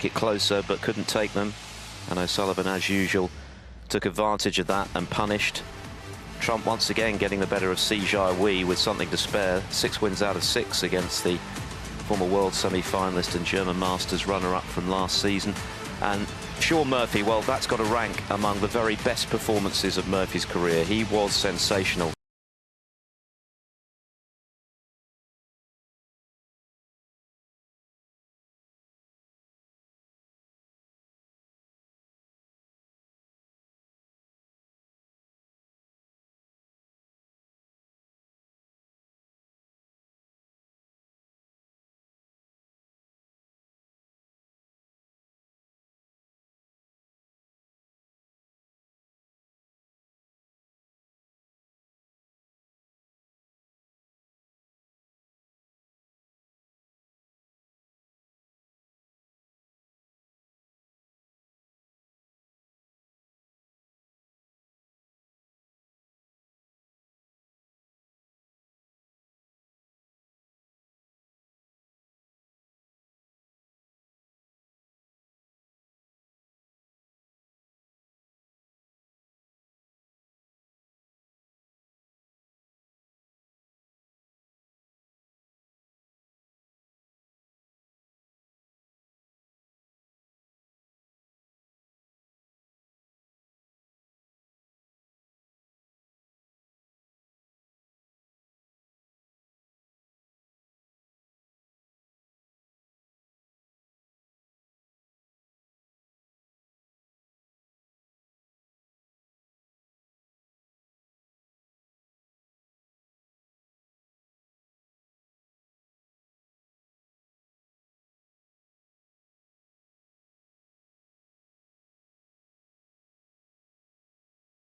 It closer but couldn't take them, and O'Sullivan, as usual, took advantage of that and punished. Trump once again getting the better of Wei with something to spare. 6 wins out of 6 against the former world semi-finalist and German Masters runner-up from last season. And Shaun Murphy, well, that's got to rank among the very best performances of Murphy's career. He was sensational.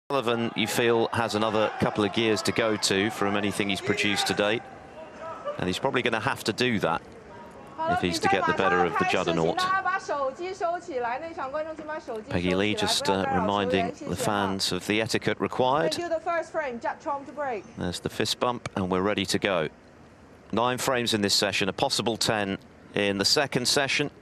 O'Sullivan, you feel, has another couple of gears to go to from anything he's produced to date, and he's probably going to have to do that if he's to get the better of the juggernaut. Peggy Lee just reminding the fans of the etiquette required. There's the fist bump, and we're ready to go. 9 frames in this session, a possible 10 in the second session.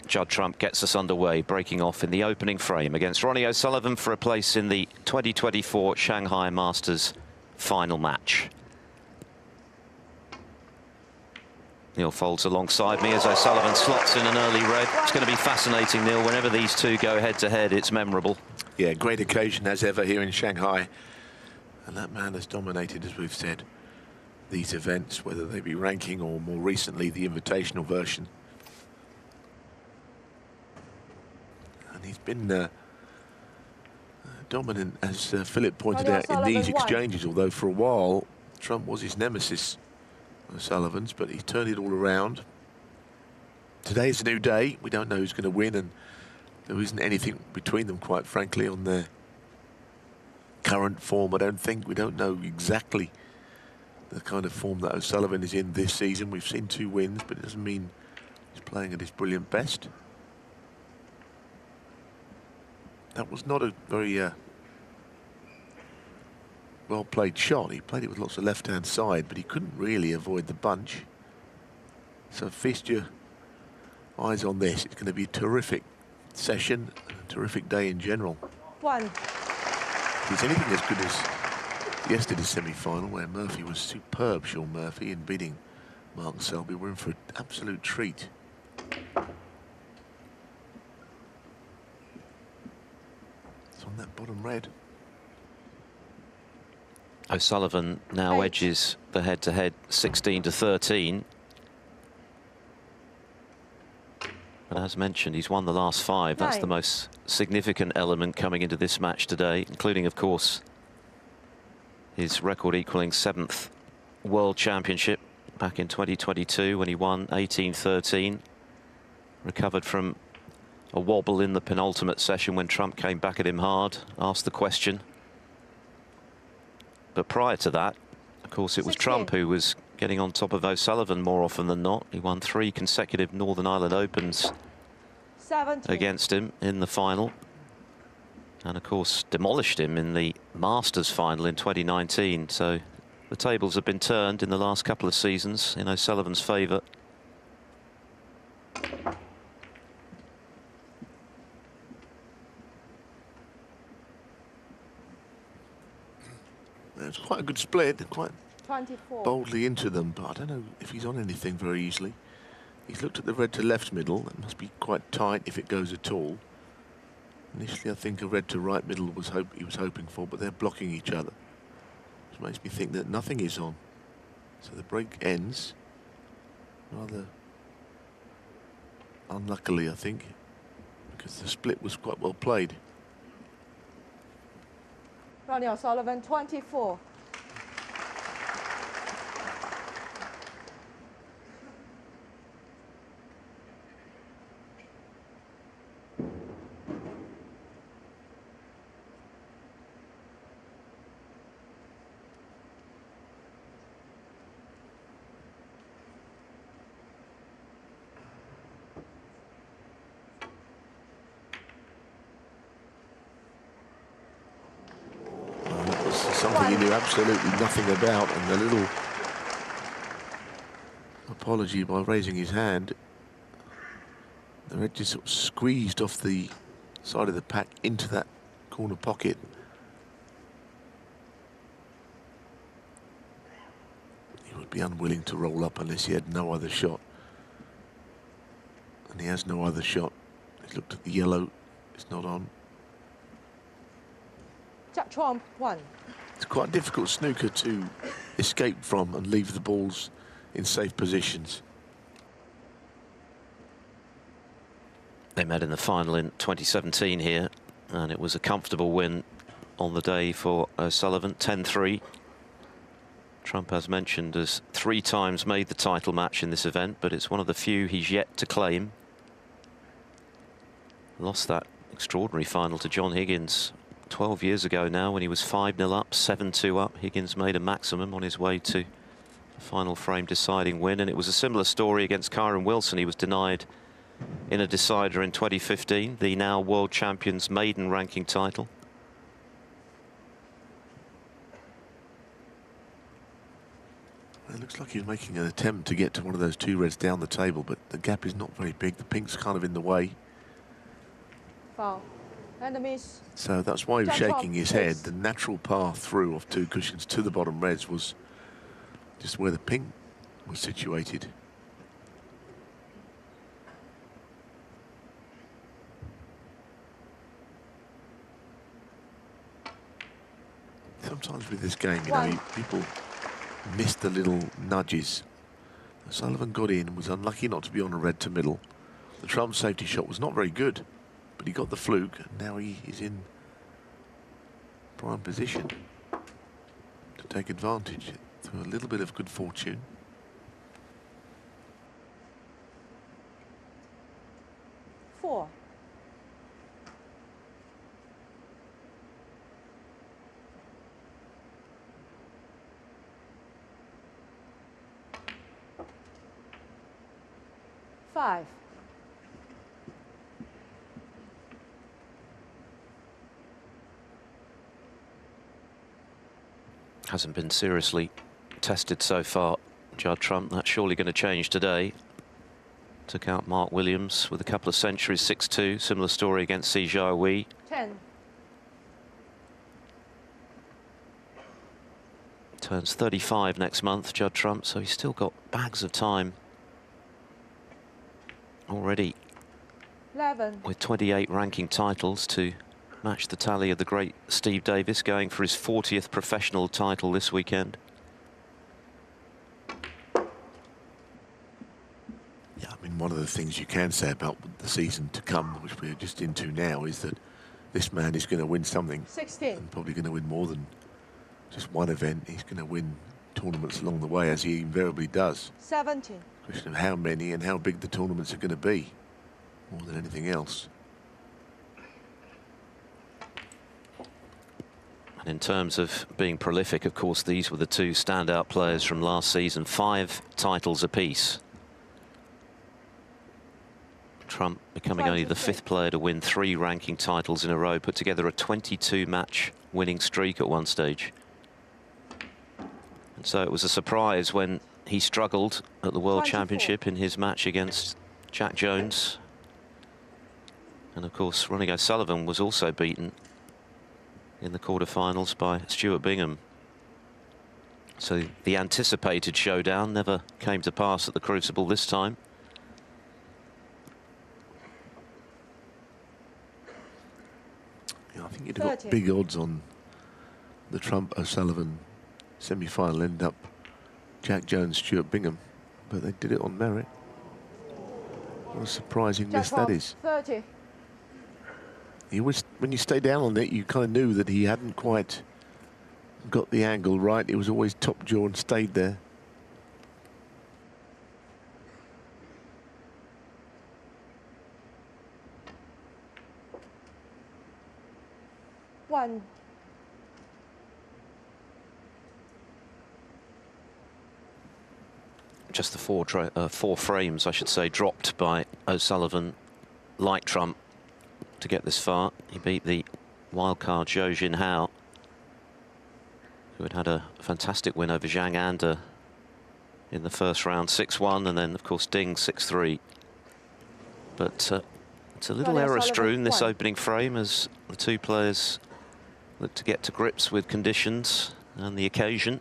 Judd Trump gets us underway, breaking off in the opening frame against Ronnie O'Sullivan for a place in the 2024 Shanghai Masters final match. Neil folds alongside me as O'Sullivan slots in an early red. It's going to be fascinating, Neil. Whenever these two go head-to-head, it's memorable. Yeah, great occasion as ever here in Shanghai. And that man has dominated, as we've said, these events, whether they be ranking or more recently the invitational version. And he's been dominant, as Philip pointed out, in these exchanges, although for a while Trump was his nemesis, O'Sullivan's, but he's turned it all around. Today's a new day. We don't know who's going to win, and there isn't anything between them, quite frankly, on their current form. I don't think. We don't know exactly the kind of form that O'Sullivan is in this season. We've seen 2 wins, but it doesn't mean he's playing at his brilliant best. That was not a very well-played shot. He played it with lots of left-hand side, but he couldn't really avoid the bunch. So feast your eyes on this. It's going to be a terrific session, a terrific day in general. If it's anything as good as yesterday's semi-final, where Murphy was superb, Shaun Murphy, in beating Mark Selby, we're in for an absolute treat. On that bottom red. O'Sullivan now edges the head-to-head 16-13. And as mentioned, he's won the last 5. That's the most significant element coming into this match today, including, of course, his record-equaling 7th World Championship back in 2022 when he won 18-13. Recovered from a wobble in the penultimate session when Trump came back at him hard, asked the question. But prior to that, of course, it was Trump who was getting on top of O'Sullivan more often than not. He won 3 consecutive Northern Ireland Opens against him in the final. And of course demolished him in the Masters final in 2019. So the tables have been turned in the last couple of seasons in O'Sullivan's favour. It's quite a good split, quite 24. boldly into them, but I don't know if he's on anything very easily. He's looked at the red to left middle. It must be quite tight if it goes at all. Initially, I think a red to right middle was he was hoping for, but they're blocking each other, which makes me think that nothing is on. So the break ends rather unluckily, I think, because the split was quite well played. Ronnie O'Sullivan, 24. Something he knew absolutely nothing about, and a little apology by raising his hand. The red just sort of squeezed off the side of the pack into that corner pocket. He would be unwilling to roll up unless he had no other shot. And he has no other shot. He's looked at the yellow, it's not on. Judd 1. It's quite difficult snooker to escape from and leave the balls in safe positions. They met in the final in 2017 here, and it was a comfortable win on the day for O'Sullivan, 10-3. Trump, as mentioned, has 3 times made the title match in this event, but it's one of the few he's yet to claim. Lost that extraordinary final to John Higgins 12 years ago now, when he was 5-0 up, 7-2 up. Higgins made a maximum on his way to a final frame deciding win, and it was a similar story against Kyron Wilson. He was denied in a decider in 2015, the now world champion's maiden ranking title. It looks like he's making an attempt to get to one of those 2 reds down the table, but the gap is not very big. The pink's kind of in the way. Foul. And the miss. So that's why he was shaking his head. The natural path through of 2 cushions to the bottom reds was just where the pink was situated. Sometimes with this game, you know, people miss the little nudges. O'Sullivan got in and was unlucky not to be on a red to middle. The Trump safety shot was not very good, but he got the fluke, and now he is in prime position to take advantage through a little bit of good fortune. Four. Five. Hasn't been seriously tested so far, Judd Trump. That's surely going to change today. Took out Mark Williams with a couple of centuries, 6-2. Similar story against Si Jiahui. 10. Turns 35 next month, Judd Trump, so he's still got bags of time already. 11. With 28 ranking titles to match the tally of the great Steve Davis, going for his 40th professional title this weekend. Yeah, I mean, one of the things you can say about the season to come, which we're just into now, is that this man is going to win something. 16. And probably going to win more than just one event. He's going to win tournaments along the way, as he invariably does. 17. Question of how many and how big the tournaments are going to be, more than anything else. And in terms of being prolific, of course, these were the 2 standout players from last season, 5 titles apiece. Trump becoming only the 5th player to win 3 ranking titles in a row, put together a 22-match winning streak at one stage. And so it was a surprise when he struggled at the World 24. Championship in his match against Jack Jones. And of course, Ronnie O'Sullivan was also beaten in the quarterfinals by Stuart Bingham. So the anticipated showdown never came to pass at the Crucible this time. Yeah, I think you'd have got big odds on the Trump-O'Sullivan semi-final, end up Jack Jones, Stuart Bingham, but they did it on merit. What a surprising miss that is. 30. He was, when you stay down on it, you kind of knew that he hadn't quite got the angle right. It was always top jaw and stayed there. One. Just the four frames, I should say, dropped by O'Sullivan, like Trump, to get this far. He beat the wildcard Zhou Jinhao, who had a fantastic win over Zhang Anda in the first round, 6-1, and then, of course, Ding 6-3. But it's a little error-strewn, this opening frame, as the two players look to get to grips with conditions and the occasion.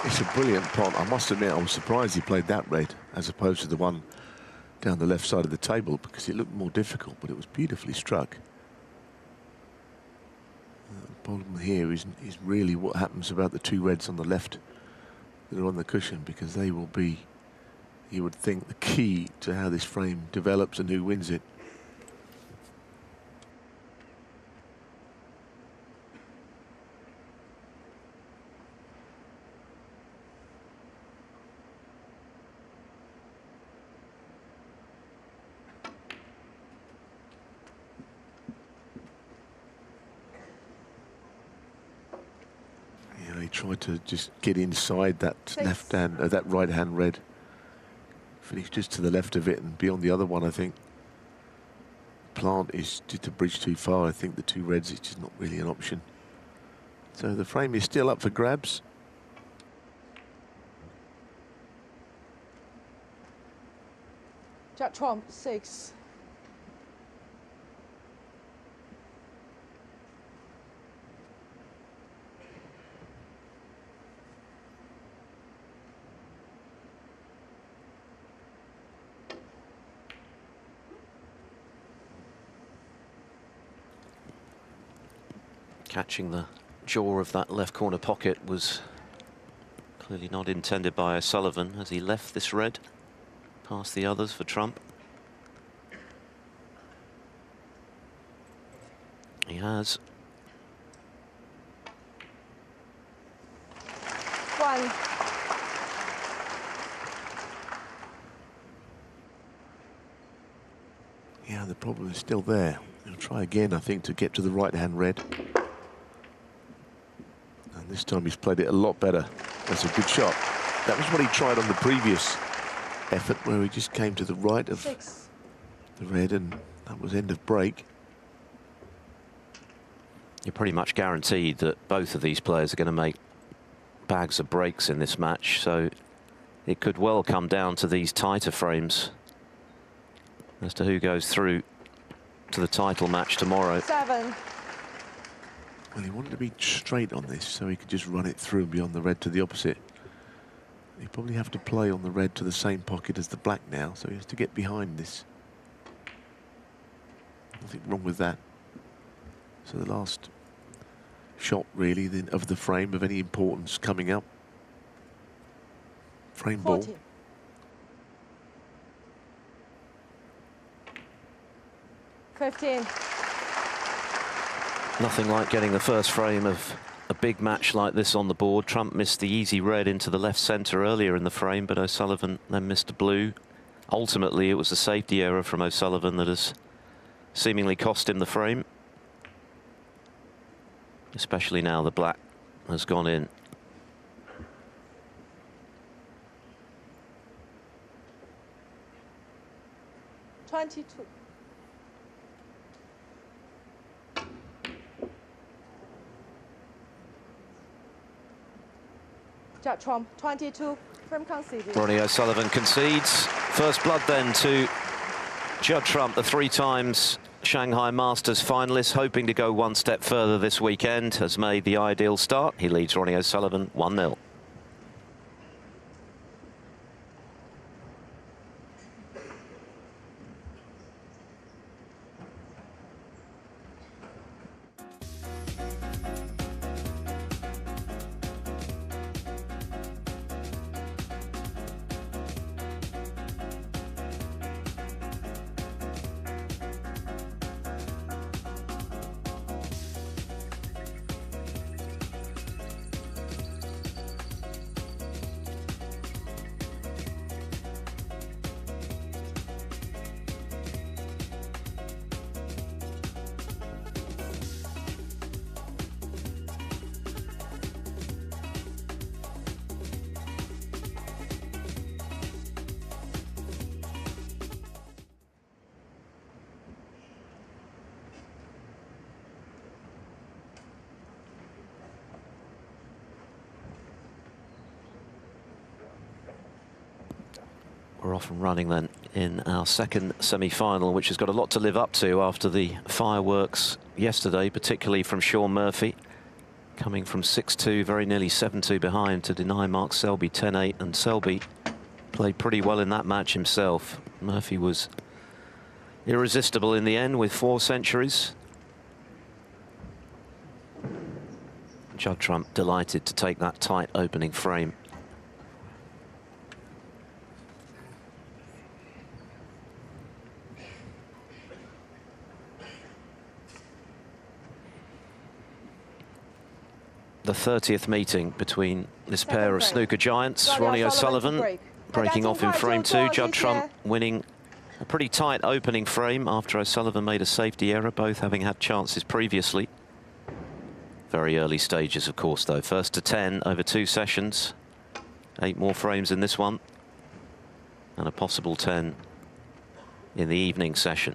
It's a brilliant pot. I must admit, I was surprised he played that red as opposed to the one down the left side of the table, because it looked more difficult, but it was beautifully struck. The problem here is really what happens about the two reds on the left that are on the cushion, because they will be, you would think, the key to how this frame develops and who wins it. Tried to just get inside that left hand, that right hand red. Finished just to the left of it and beyond the other one, I think. Plant is just a bridge too far. I think the two reds is just not really an option. So the frame is still up for grabs. Jack Trump 6. Catching the jaw of that left corner pocket was clearly not intended by O'Sullivan as he left this red past the others for Trump. He has. One. Yeah, the problem is still there. He'll try again, I think, to get to the right-hand red. And this time he's played it a lot better. That's a good shot. That was what he tried on the previous effort, where he just came to the right of the red, and that was end of break. You're pretty much guaranteed that both of these players are going to make bags of breaks in this match, so it could well come down to these tighter frames as to who goes through to the title match tomorrow. 7. Well, he wanted to be straight on this, so he could just run it through beyond the red to the opposite. He'd probably have to play on the red to the same pocket as the black now, so he has to get behind this. Nothing wrong with that. So the last shot, really, then, of the frame of any importance coming up. Frame 40. ball. Nothing like getting the first frame of a big match like this on the board. Trump missed the easy red into the left centre earlier in the frame, but O'Sullivan then missed a blue. Ultimately, it was a safety error from O'Sullivan that has seemingly cost him the frame, especially now the black has gone in. Judd Trump, 22, frame conceded. Ronnie O'Sullivan concedes. First blood then to Judd Trump, the 3 times Shanghai Masters finalist, hoping to go one step further this weekend, has made the ideal start. He leads Ronnie O'Sullivan 1-0. We're off and running then in our second semi-final, which has got a lot to live up to after the fireworks yesterday, particularly from Shaun Murphy, coming from 6-2, very nearly 7-2 behind to deny Mark Selby 10-8, and Selby played pretty well in that match himself. Murphy was irresistible in the end with 4 centuries. Judd Trump delighted to take that tight opening frame. The 30th meeting between this pair of snooker giants. Ronnie O'Sullivan breaking off in frame 2. Judd Trump winning a pretty tight opening frame after O'Sullivan made a safety error, both having had chances previously. Very early stages, of course, though. First to 10 over 2 sessions. 8 more frames in this one. And a possible 10 in the evening session.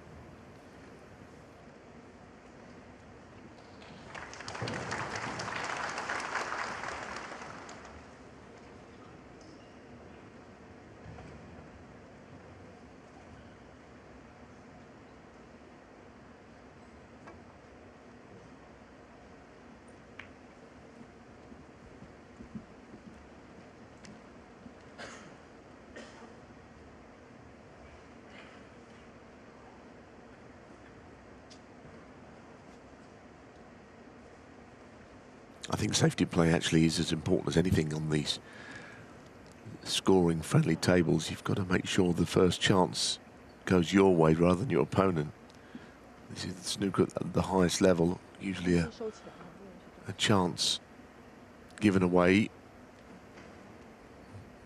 I think safety play actually is as important as anything on these scoring friendly tables. You've got to make sure the first chance goes your way rather than your opponent. This is snooker at the highest level, usually a chance given away.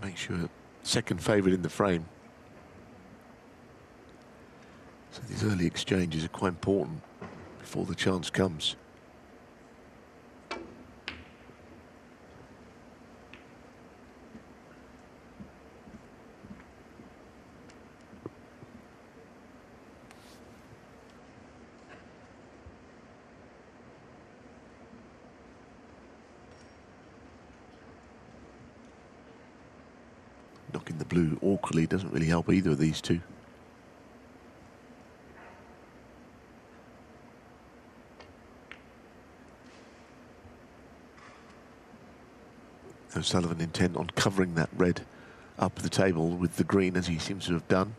Make sure second favourite in the frame. So these early exchanges are quite important before the chance comes. Knocking the blue awkwardly doesn't really help either of these two. O'Sullivan intent on covering that red up the table with the green, as he seems to have done.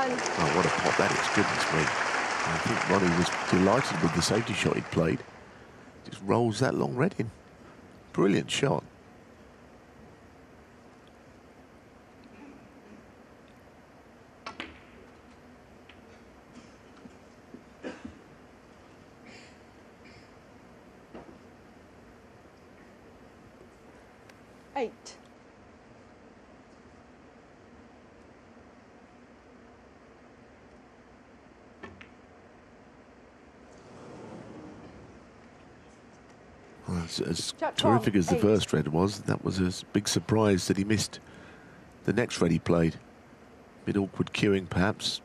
Oh, what a pop that is, goodness me. I think Ronnie was delighted with the safety shot he'd played. Just rolls that long red in. Brilliant shot. Eight. Well, as terrific as the first red was, that was a big surprise that he missed the next red he played. Bit awkward cueing, perhaps.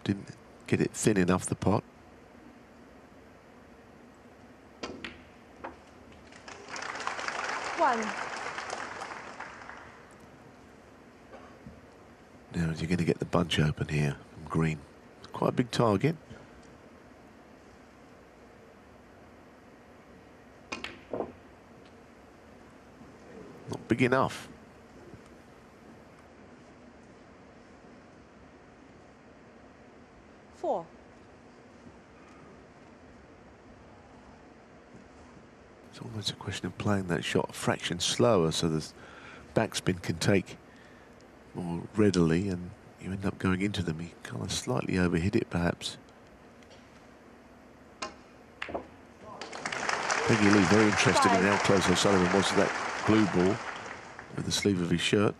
Didn't get it thin enough, the pot. One. Now, is he going to get the bunch open here from green? It's quite a big target. Not big enough. Four. It's almost a question of playing that shot a fraction slower so the backspin can take more readily and you end up going into them. He kind of slightly overhit it, perhaps. Peggy Lee very interested in how close O'Sullivan was to that blue ball with the sleeve of his shirt.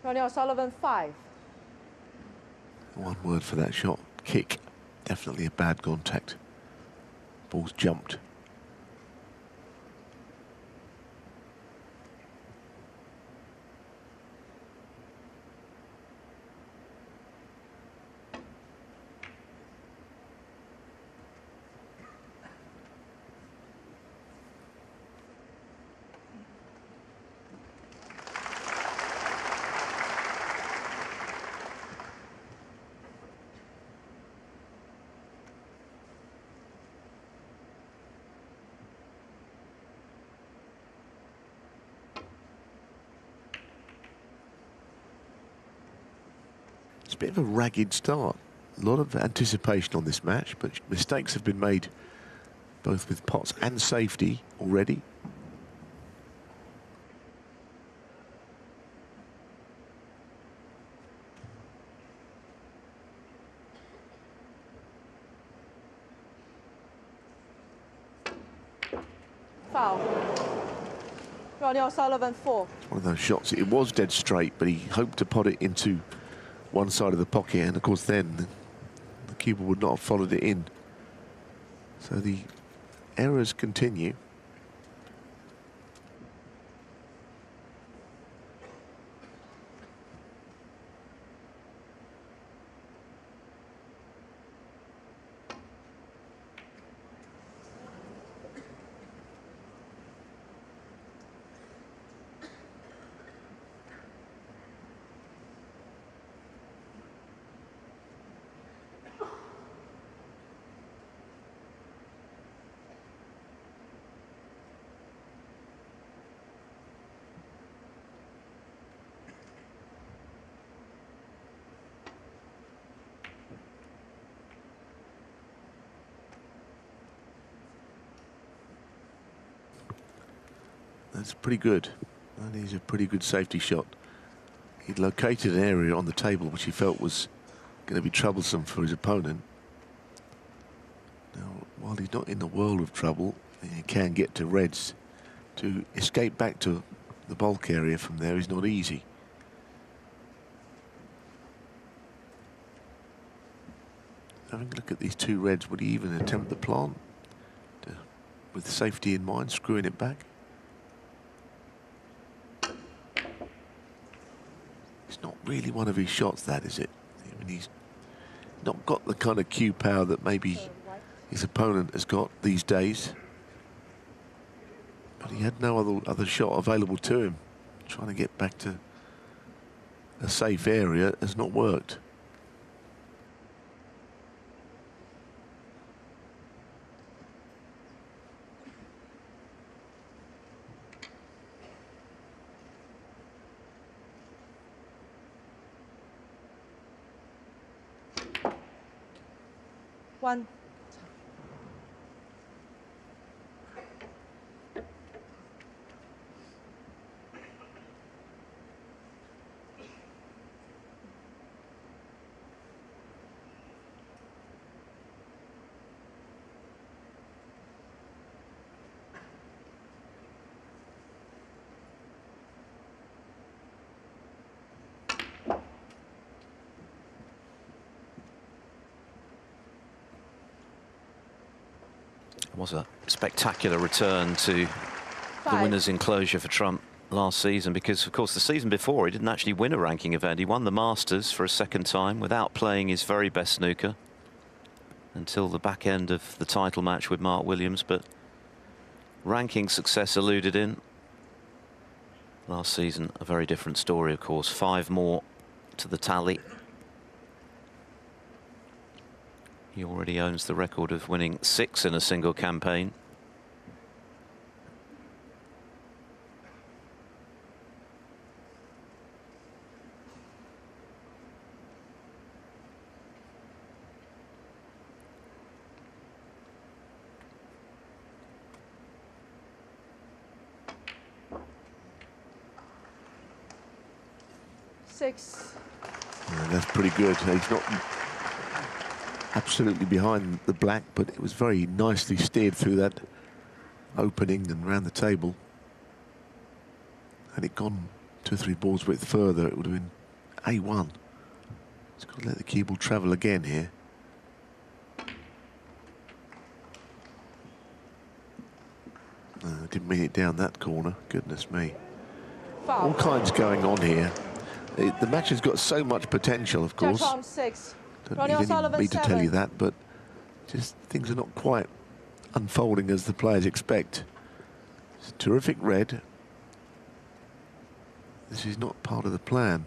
Ronnie O'Sullivan, 5. One word for that shot, kick. Definitely a bad contact. Ball's jumped. It's a bit of a ragged start. A lot of anticipation on this match, but mistakes have been made both with pots and safety already. Foul. Ronnie O'Sullivan, 4. One of those shots, it was dead straight, but he hoped to pot it into one side of the pocket, and of course then the keeper would not have followed it in. So the errors continue. That's pretty good. That is a pretty good safety shot. He'd located an area on the table which he felt was going to be troublesome for his opponent. Now, while he's not in the world of trouble, he can get to reds. To escape back to the bulk area from there is not easy. Having a look at these two reds, would he even attempt the plant? With safety in mind, screwing it back? It's not really one of his shots, that, is it? I mean, he's not got the kind of cue power that maybe his opponent has got these days. But he had no other shot available to him. Trying to get back to a safe area has not worked. 1. It was a spectacular return to the 5. winner's enclosure for Trump last season, because of course the season before he didn't actually win a ranking event. He won the Masters for a second time without playing his very best snooker until the back end of the title match with Mark Williams, but ranking success eluded him. Last season a very different story, of course. 5 more to the tally. He already owns the record of winning 6 in a single campaign. Yeah, that's pretty good. He's not absolutely behind the black, but it was very nicely steered through that opening and round the table. Had it gone 2 or 3 balls width further, it would have been A1. It's got to let the cue ball travel again here. Didn't mean it down that corner. Goodness me. All kinds going on here. The match has got so much potential, of course. Judge 6. Don't need any me to tell you that, but just things are not quite unfolding as the players expect. It's a terrific red. This is not part of the plan.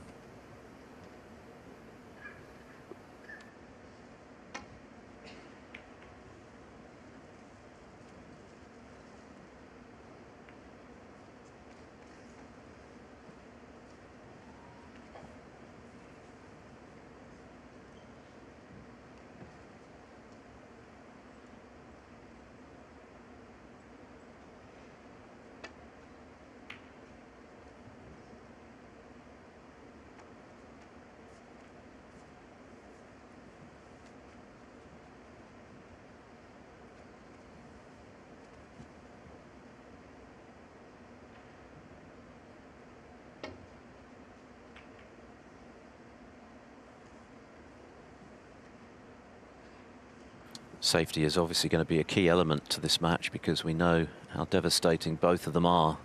Safety is obviously going to be a key element to this match, because we know how devastating both of them are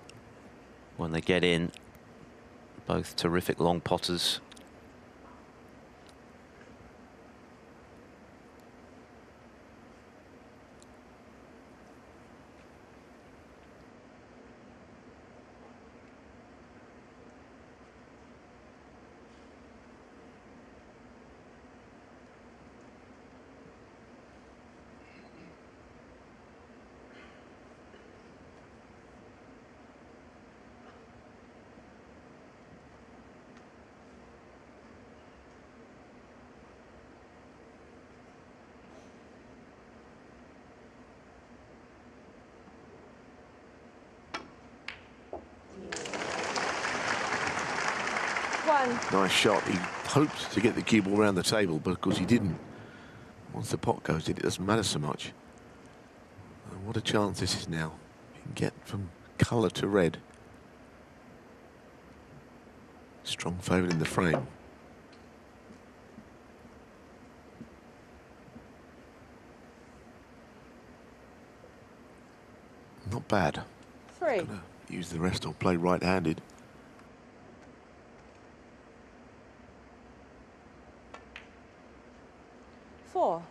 when they get in. Both terrific long potters. Nice shot. He hoped to get the cue ball around the table, but of course he didn't. Once the pot goes in, it doesn't matter so much. And what a chance this is now. You can get from colour to red. Strong favourite in the frame. Not bad. 3. Gonna use the rest or play right-handed. 4.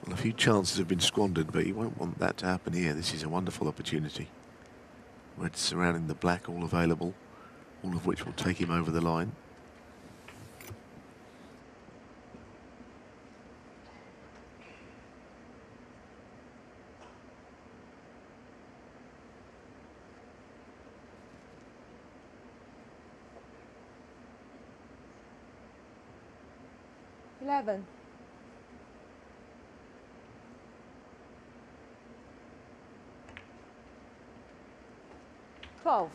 Well, a few chances have been squandered, but you won't want that to happen here. This is a wonderful opportunity. Red surrounding the black, all available, all of which will take him over the line. 12.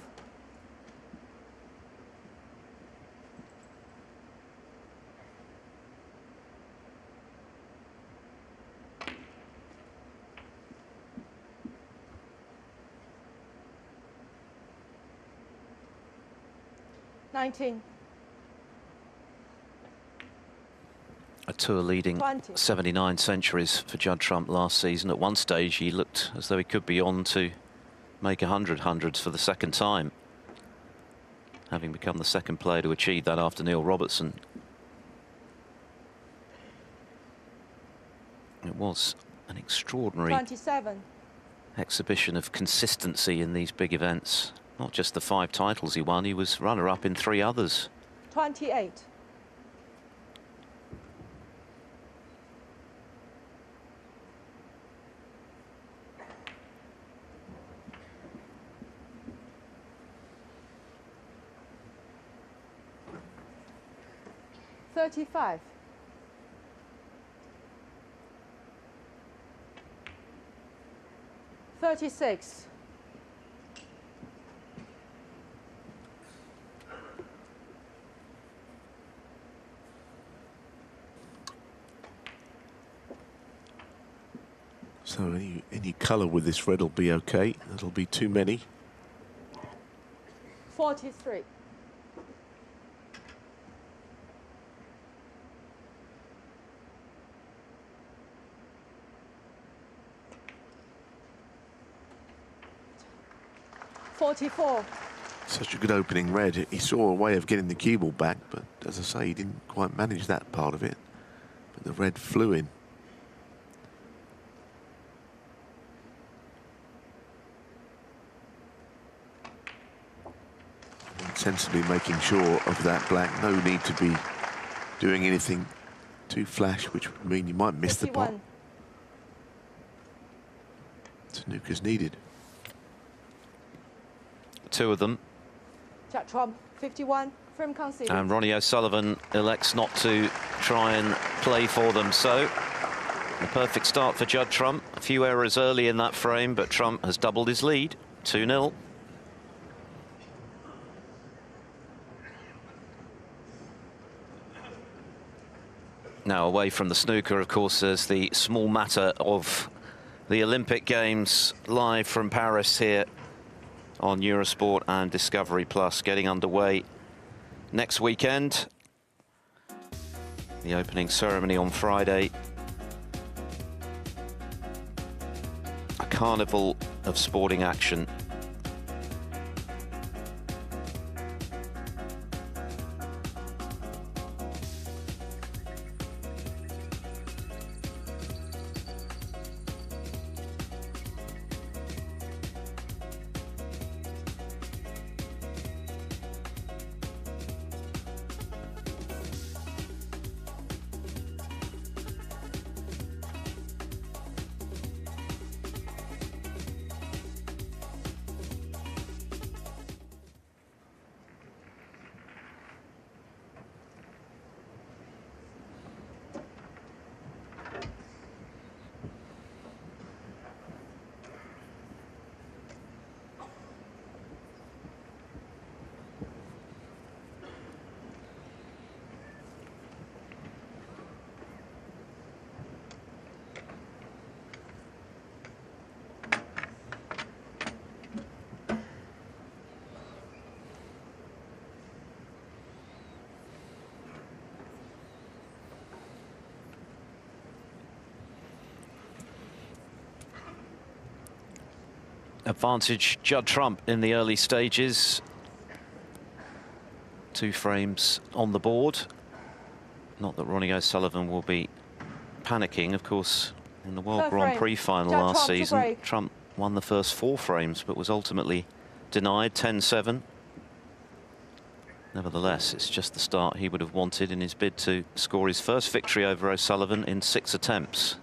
$19. A tour leading 20. 79 centuries for Judd Trump last season. At one stage, he looked as though he could be on to make 100 hundreds for the second time, having become the second player to achieve that after Neil Robertson. It was an extraordinary 27. exhibition of consistency in these big events. Not just the 5 titles he won, he was runner-up in 3 others. 28. $35. $36. So any colour with this red will be okay. That'll be too many. 43. $44. Such a good opening red. He saw a way of getting the cue ball back, but as I say, he didn't quite manage that part of it. But the red flew in. And sensibly making sure of that black. No need to be doing anything too flash, which would mean you might miss the pot. 51. Snooker's needed. 2 of them. Judd Trump, 51. From conceded. And Ronnie O'Sullivan elects not to try and play for them. So, a perfect start for Judd Trump. A few errors early in that frame, but Trump has doubled his lead. 2-0. Now, away from the snooker, of course, there's the small matter of the Olympic Games live from Paris here on Eurosport and Discovery Plus, getting underway next weekend. The opening ceremony on Friday. A carnival of sporting action. Advantage Judd Trump in the early stages. 2 frames on the board. Not that Ronnie O'Sullivan will be panicking. Of course, in the World Grand Prix final last season, Trump won the first 4 frames, but was ultimately denied 10-7. Nevertheless, it's just the start he would have wanted in his bid to score his first victory over O'Sullivan in 6 attempts.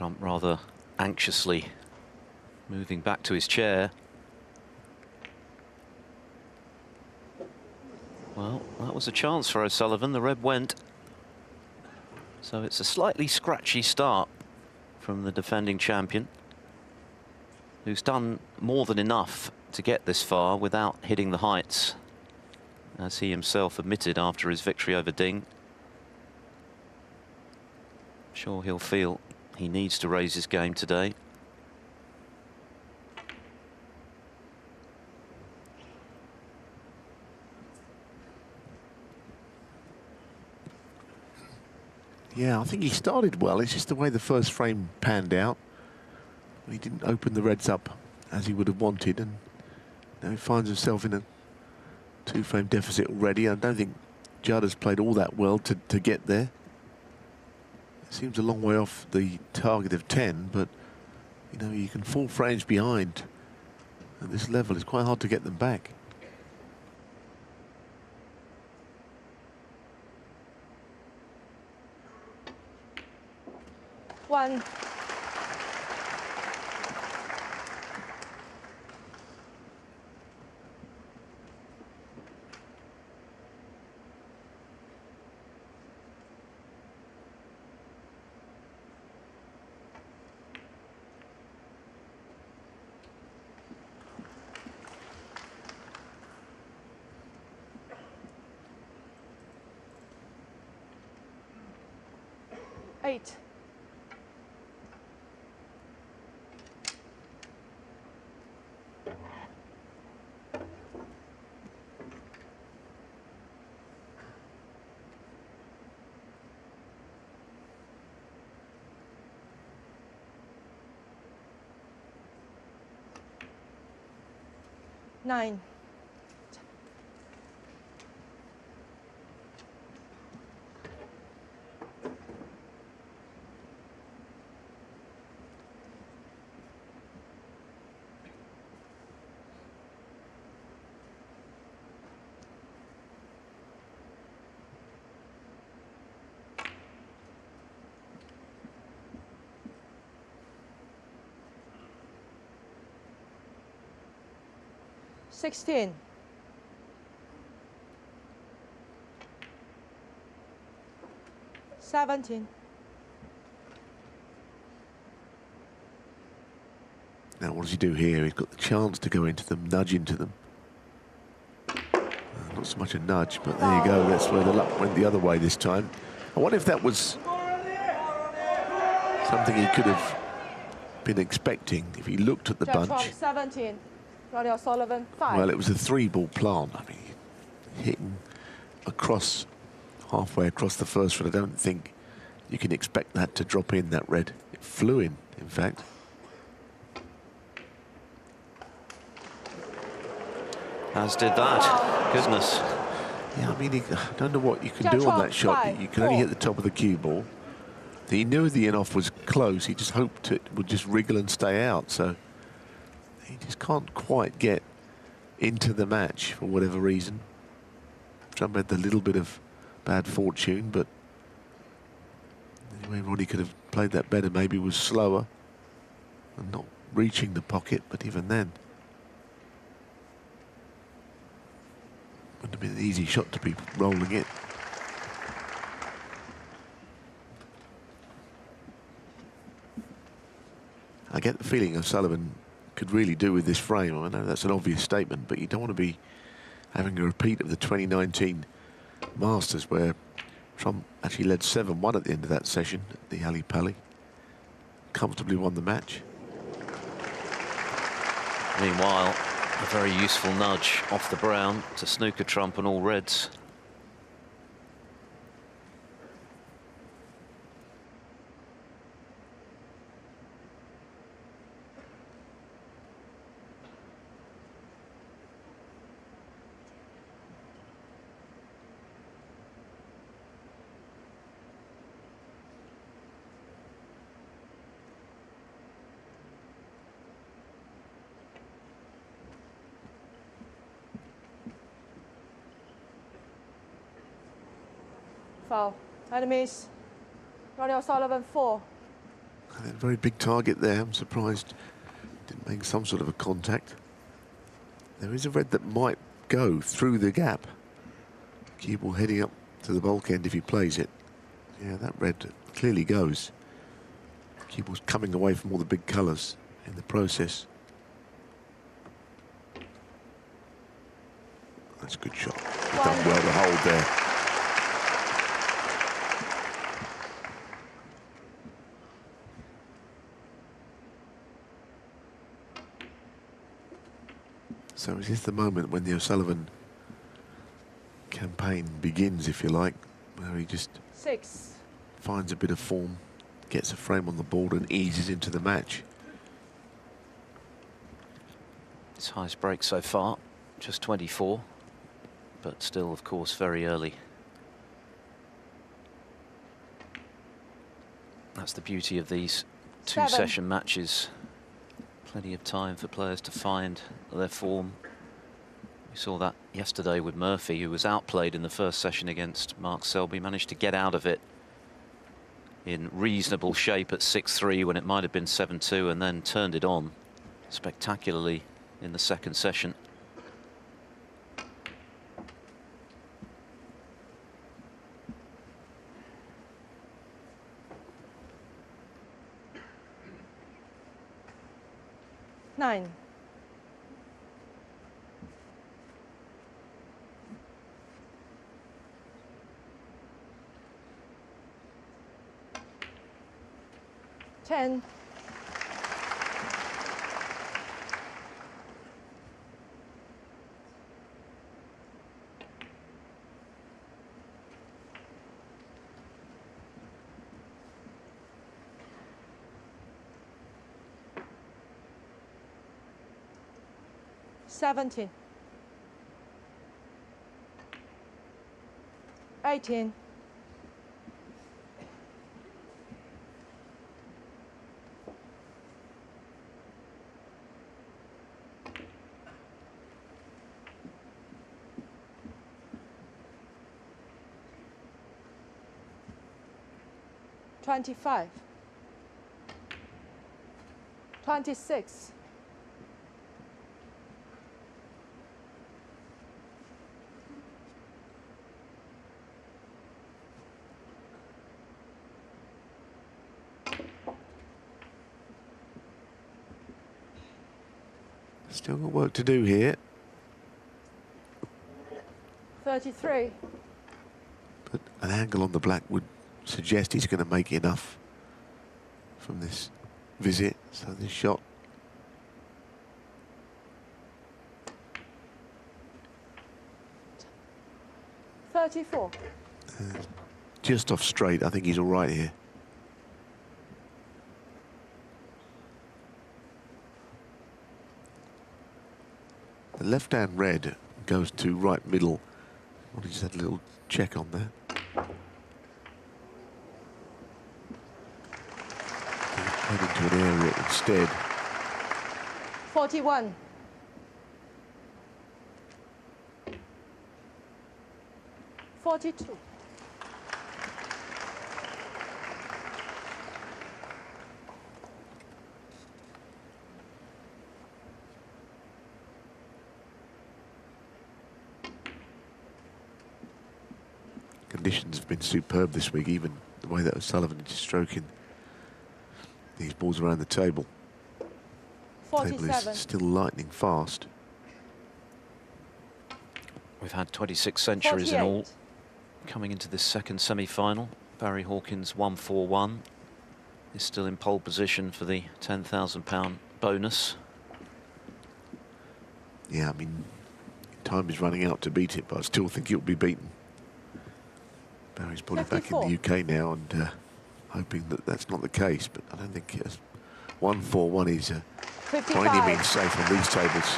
Trump rather anxiously moving back to his chair. Well, that was a chance for O'Sullivan. The red went. So it's a slightly scratchy start from the defending champion, who's done more than enough to get this far without hitting the heights, as he himself admitted after his victory over Ding. I'm sure he'll feel he needs to raise his game today. Yeah, I think he started well. It's just the way the first frame panned out. He didn't open the reds up as he would have wanted, and now he finds himself in a two-frame deficit already. I don't think Judd has played all that well to get there. It seems a long way off the target of 10, but you know, you can fall frames behind at this level. It's quite hard to get them back. One. Eight. Nine. Sixteen. Seventeen. Now what does he do here? He's got the chance to go into them, nudge into them. Not so much a nudge, but there you go. That's where the luck went the other way this time. I wonder if that was something he could have been expecting if he looked at the bunch. 17. Ronnie O'Sullivan, 5. Well, it was a 3-ball plant. I mean, hitting across, halfway across the first one. I don't think you can expect that to drop in, that red. It flew in fact. As did that. Goodness. Yeah, I mean, I don't know what you can do on that shot. You can only hit the top of the cue ball. He knew the in-off was close. He just hoped it would just wriggle and stay out. So he just can't quite get into the match for whatever reason. Trump had the little bit of bad fortune, but anyway, Ronnie could have played that better. Maybe was slower and not reaching the pocket, but even then, wouldn't have been an easy shot to be rolling it. I get the feeling O'Sullivan could really do with this frame. I know that's an obvious statement, but you don't want to be having a repeat of the 2019 Masters where Trump actually led 7-1 at the end of that session at the Ali Pali. Comfortably won the match. Meanwhile, a very useful nudge off the brown to snooker Trump and all reds. Foul. Enemies. Ronnie O'Sullivan, 4. And a very big target there. I'm surprised didn't make some sort of a contact. There is a red that might go through the gap. Cue ball heading up to the bulk end if he plays it. Yeah, that red clearly goes. Cue ball's coming away from all the big colours in the process. That's a good shot. He's done well to hold there. So is this the moment when the O'Sullivan campaign begins, if you like, where he just finds a bit of form, gets a frame on the board and eases into the match? His highest break so far, just 24, but still, of course, very early. That's the beauty of these two-session matches. Plenty of time for players to find their form. We saw that yesterday with Murphy, who was outplayed in the first session against Mark Selby, managed to get out of it in reasonable shape at 6-3 when it might have been 7-2, and then turned it on spectacularly in the second session. Nine. Ten. Seventeen. 18. 25. 26. 'Still got work to do here. 33. But an angle on the black would suggest he's going to make enough from this visit. So this shot. Just off straight. I think he's all right here. The left-hand red goes to right middle. Well, he just had a little check on there. Head into an area instead. 41. 42. Conditions have been superb this week, even the way that O'Sullivan is stroking these balls around the table. 47. The table is still lightning fast. We've had 26 centuries in all 48. coming into this second semi-final. Barry Hawkins 141 is still in pole position for the £10,000 bonus. Yeah, I mean, time is running out to beat it, but I still think he'll be beaten. Barry's probably back in the UK now and hoping that that's not the case, but I don't think 141 is by any means safe on these tables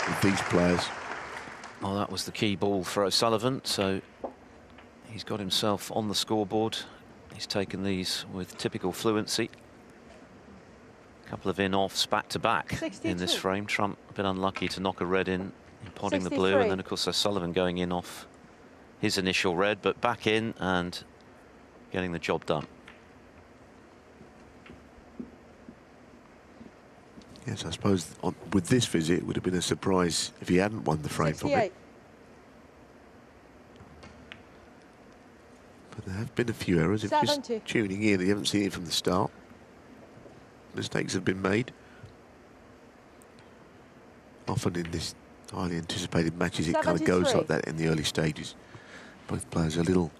with these players. Well, that was the key ball for O'Sullivan, so he's got himself on the scoreboard. He's taken these with typical fluency. A couple of in-offs back-to-back in this frame. Trump a bit unlucky to knock a red in potting the blue, and then of course O'Sullivan going in off his initial red, but back in and getting the job done. Yes, I suppose with this visit, it would have been a surprise if he hadn't won the frame from it. 68. But there have been a few errors. If you're 70. just tuning in, you haven't seen it from the start. Mistakes have been made. Often in this highly anticipated matches, it kind of goes 73. like that in the early stages. Both players are a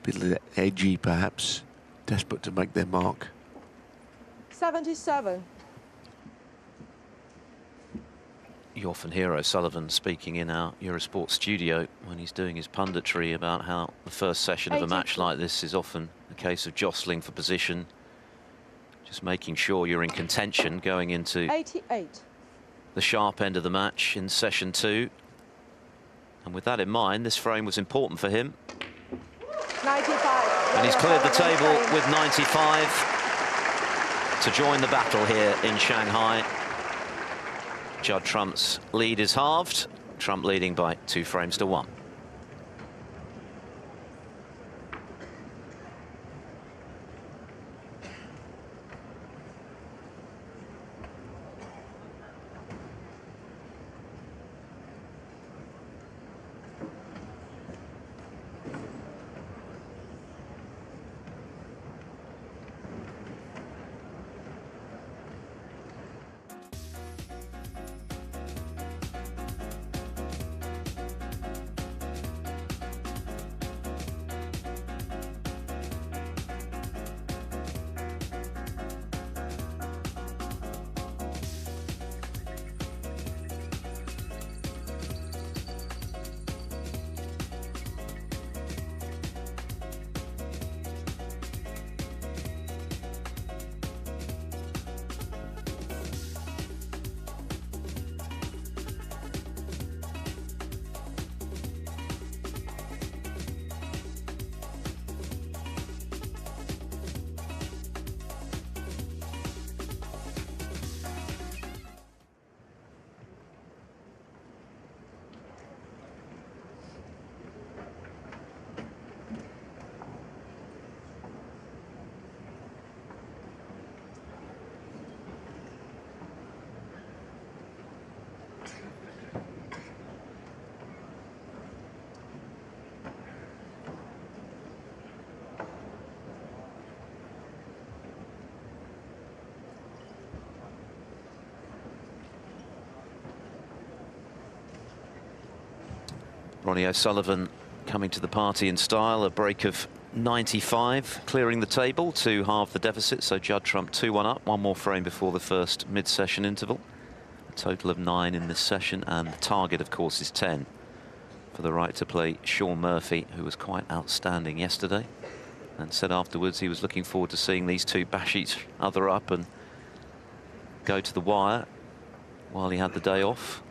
bit edgy, perhaps, desperate to make their mark. 77. You often hear O'Sullivan speaking in our Eurosport studio when he's doing his punditry about how the first session of a match like this is often a case of jostling for position, just making sure you're in contention going into 88. the sharp end of the match in session 2. And with that in mind, this frame was important for him. 95. And he's cleared the table with 95 to join the battle here in Shanghai. Judd Trump's lead is halved. Trump leading by 2 frames to 1. Ronnie O'Sullivan coming to the party in style, a break of 95, clearing the table to halve the deficit. So Judd Trump 2-1 up, 1 more frame before the first mid-session interval. A total of 9 in this session, and the target, of course, is 10 for the right to play Sean Murphy, who was quite outstanding yesterday, and said afterwards he was looking forward to seeing these two bash each other up and go to the wire while he had the day off.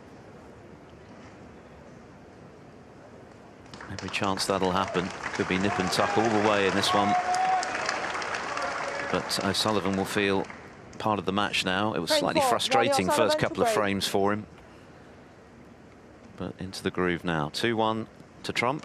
Every chance that'll happen. Could be nip and tuck all the way in this one. But O'Sullivan will feel part of the match now. It was slightly frustrating first couple of frames for him. But into the groove now. 2-1 to Trump.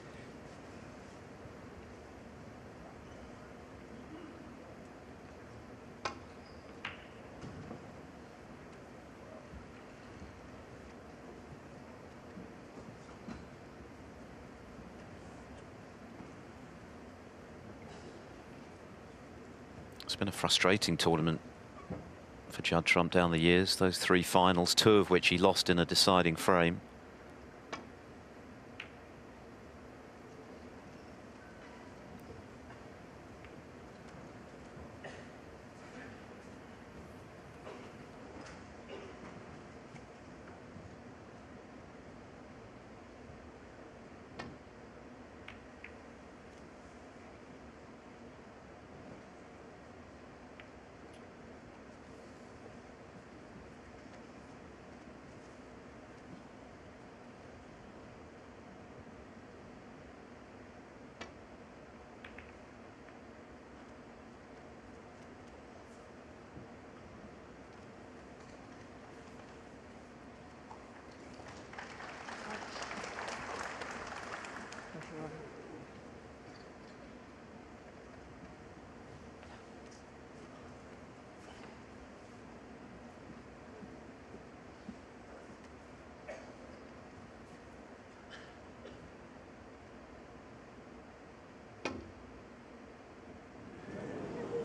It's been a frustrating tournament for Judd Trump down the years. Those 3 finals, 2 of which he lost in a deciding frame.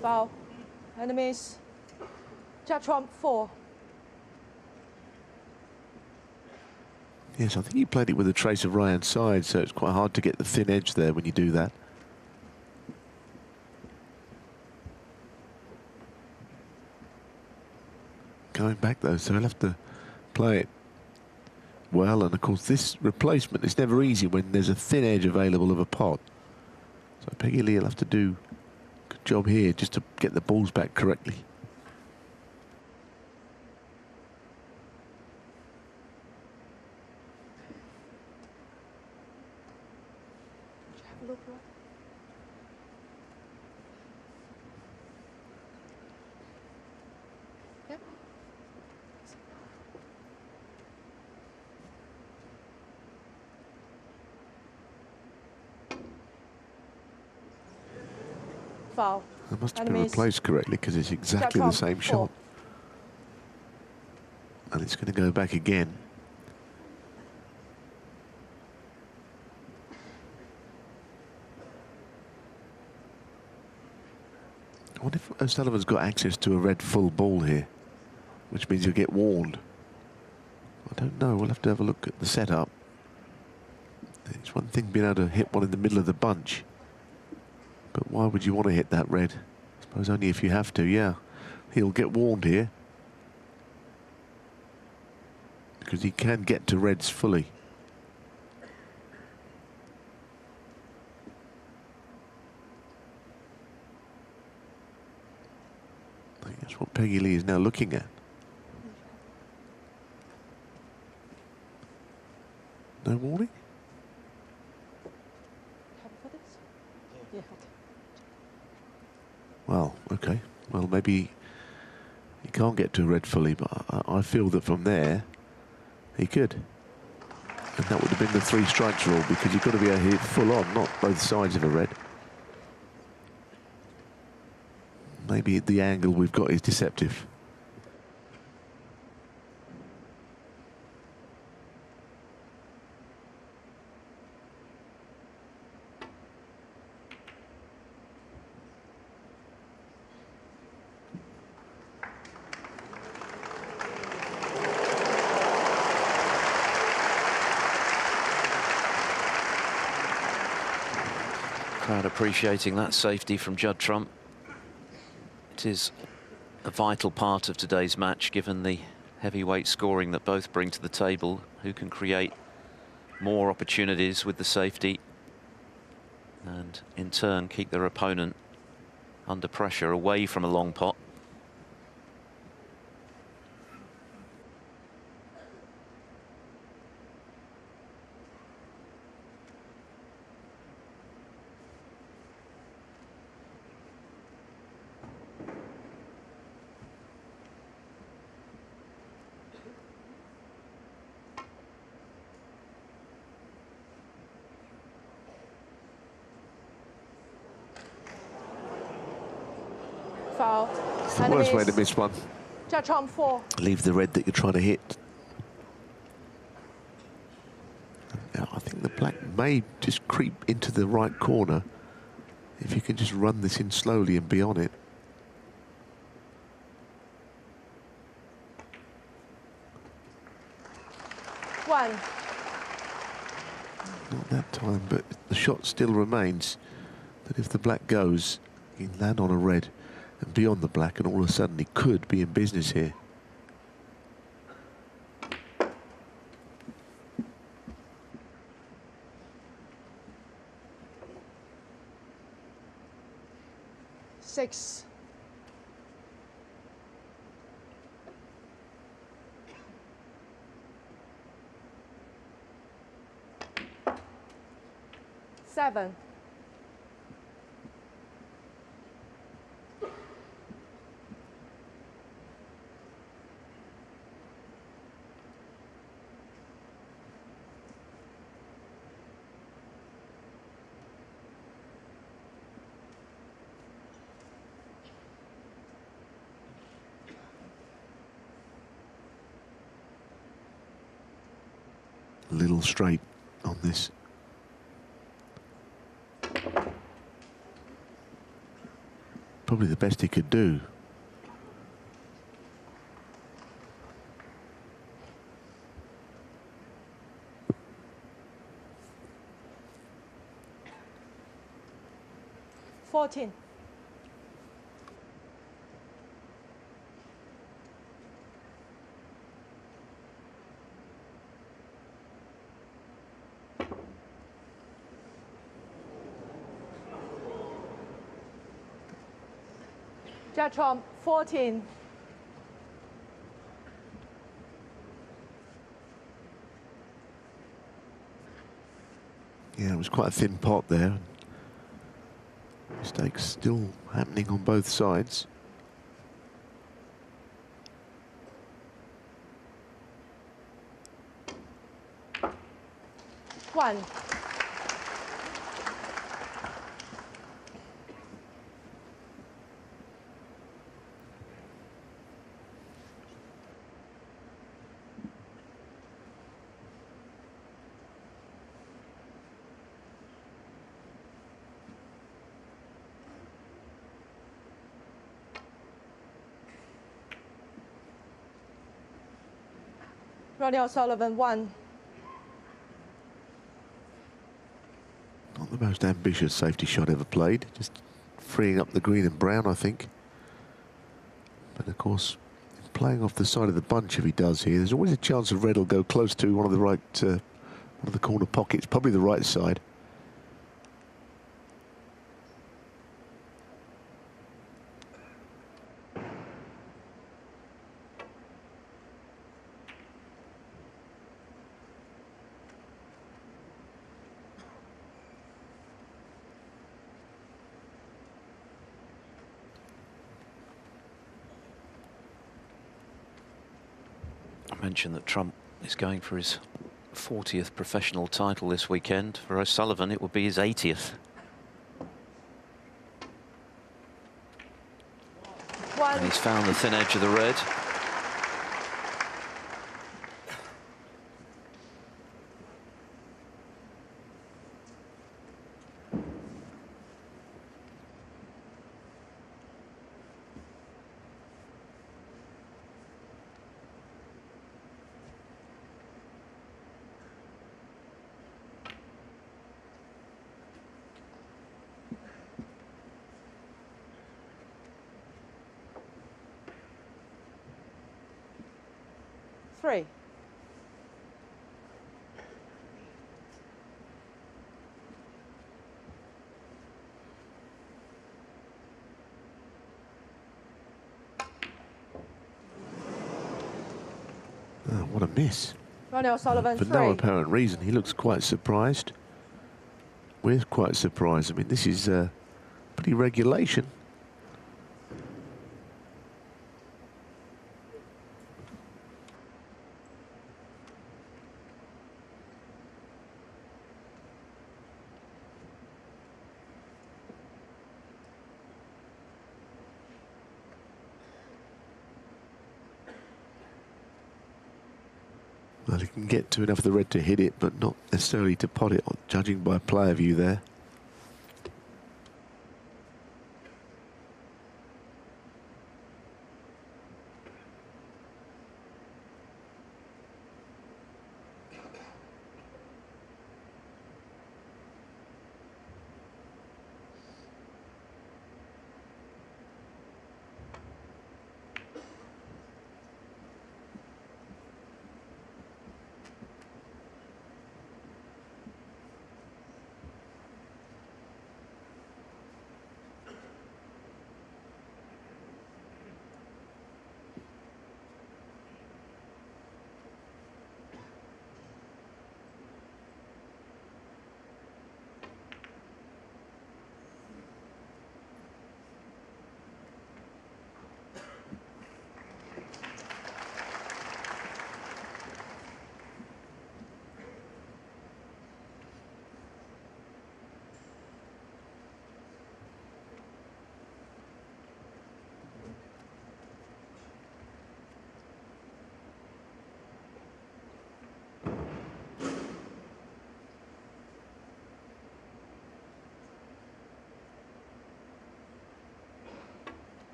Foul. Enemies. Judd Trump 4. Yes, I think he played it with a trace of right-hand side, so it's quite hard to get the thin edge there when you do that. Going back though, so he'll have to play it well, and of course this replacement is never easy when there's a thin edge available of a pot. So Peggy Lee will have to do a good job here just to get the balls back correctly. Look right. Yep. Foul. It must have been Enemies. replaced correctly because it's exactly the Trump, same 4. shot. And it's going to go back again. I wonder if O'Sullivan's got access to a red full ball here, which means he'll get warned. I don't know. We'll have to have a look at the setup. It's one thing being able to hit one in the middle of the bunch, but why would you want to hit that red? I suppose only if you have to, yeah. He'll get warned here, because he can get to reds fully. I think that's what Peggy Lee is now looking at. No warning? Happy for this? Yeah. Okay. Well, okay. Well, maybe he can't get to a red fully, but I feel that from there, he could. And that would have been the 3 strikes rule, because you've got to be able to hit full on, not both sides of a red. Maybe the angle we've got is deceptive. Crowd appreciating that safety from Judd Trump. It is a vital part of today's match, given the heavyweight scoring that both bring to the table. Who can create more opportunities with the safety and in turn keep their opponent under pressure away from a long pot. Foul. It's the worst way to miss one. Judd Trump 4. Leave the red that you're trying to hit. Now, I think the black may just creep into the right corner if you can just run this in slowly and be on it. One. Not that time, but the shot still remains that if the black goes, he can land on a red and be on the black, and all of a sudden he could be in business here. Six. Seven. A little straight on this. probably the best he could do. $14. Trump, 14. Yeah, it was quite a thin pot there. Mistakes still happening on both sides. One. Ronnie O'Sullivan, 1. Not the most ambitious safety shot ever played. Just freeing up the green and brown, I think. But of course, playing off the side of the bunch, if he does here, there's always a chance of red will go close to one of the right, one of the corner pockets, probably the right side. I mentioned that Trump is going for his 40th professional title this weekend. For O'Sullivan, it will be his 80th. And he's found the thin edge of the red. Three. Oh, what a miss. Ronnie O'Sullivan, For 3. no apparent reason, he looks quite surprised. We're quite surprised. I mean, this is pretty regulation. Well, he can get to enough of the red to hit it, but not necessarily to pot it, judging by player view there.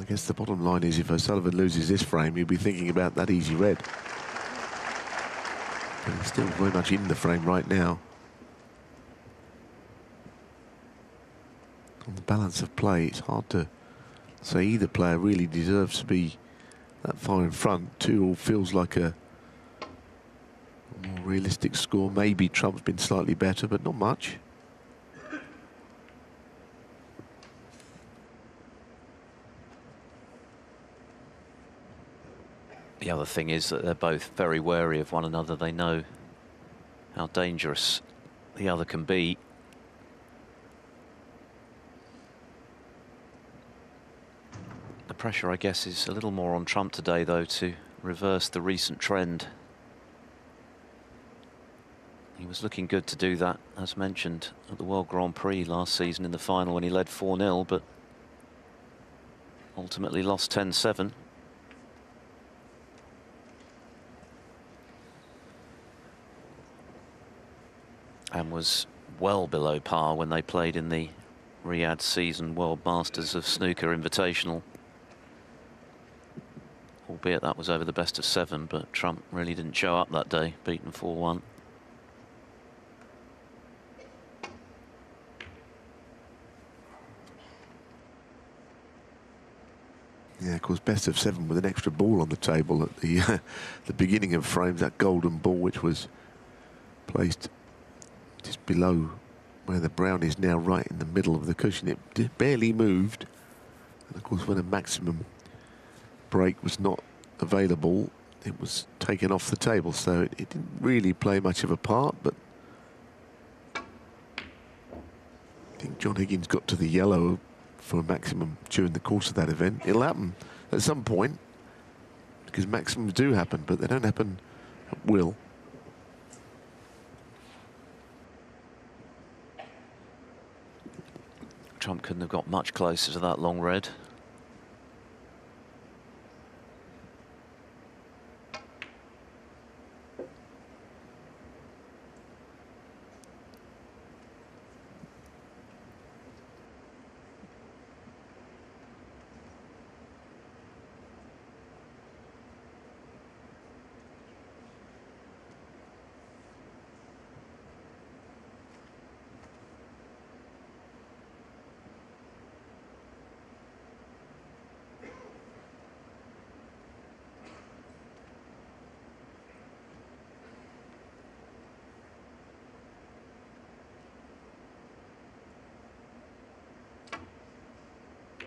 I guess the bottom line is if O'Sullivan loses this frame, he'll be thinking about that easy red. But he's still very much in the frame right now. On the balance of play, it's hard to say either player really deserves to be that far in front. 2-all feels like a more realistic score. Maybe Trump's been slightly better, but not much. The other thing is that they're both very wary of one another. They know how dangerous the other can be. The pressure, I guess, is a little more on Trump today, though, to reverse the recent trend. He was looking good to do that, as mentioned, at the World Grand Prix last season in the final when he led 4-0, but ultimately lost 10-7. And was well below par when they played in the Riyadh Season World Masters of Snooker Invitational. Albeit that was over the best of 7, but Trump really didn't show up that day, beaten 4-1. Yeah, of course, best of 7 with an extra ball on the table at the the beginning of frames. That golden ball, which was placed just below where the brown is now, right in the middle of the cushion. It barely moved. And of course, when a maximum break was not available, it was taken off the table. So it didn't really play much of a part, but I think John Higgins got to the yellow for a maximum during the course of that event. It'll happen at some point, because maximums do happen, but they don't happen at will. Trump couldn't have got much closer to that long red.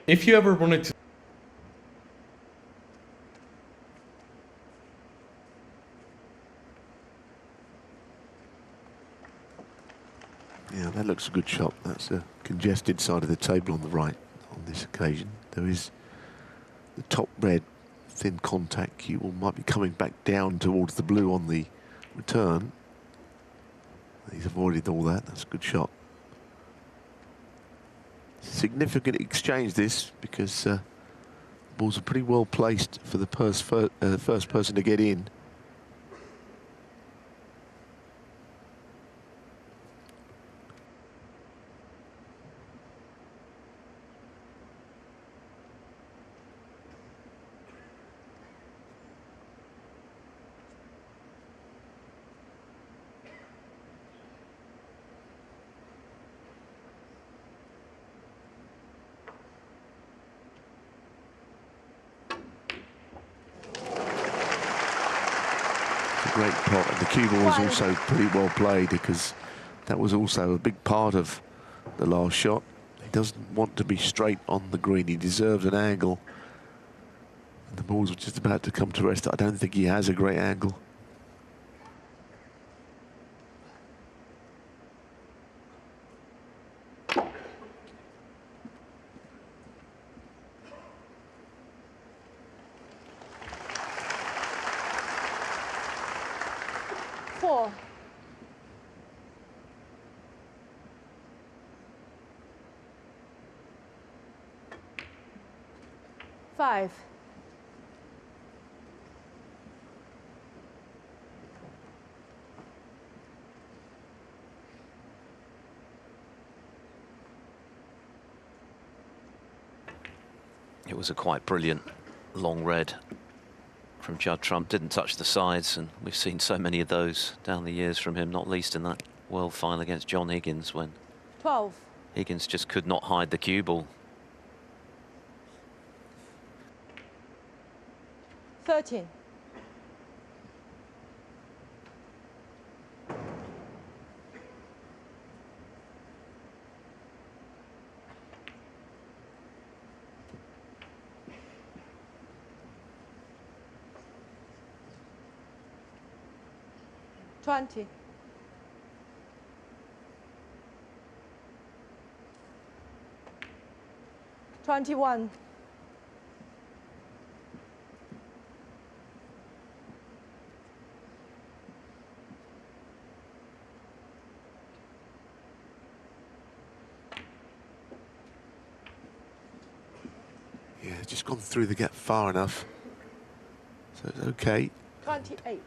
If you ever wanted to... Yeah, that looks a good shot. That's a congested side of the table on the right on this occasion. There is the top red, thin contact cue might be coming back down towards the blue on the return. He's avoided all that. That's a good shot. Significant exchange this, because balls are pretty well placed for the first person to get in. Great pot, and the cue ball was also pretty well played, because that was also a big part of the last shot. He doesn't want to be straight on the green. He deserves an angle. And the balls were just about to come to rest. I don't think he has a great angle. Four. Five. It It was a quite brilliant long red from Judd Trump. Didn't touch the sides, and we've seen so many of those down the years from him, not least in that world final against John Higgins, when 12. Higgins just could not hide the cue ball. 13. $20. 21. Yeah, just gone through the gap far enough. So it's okay. 28.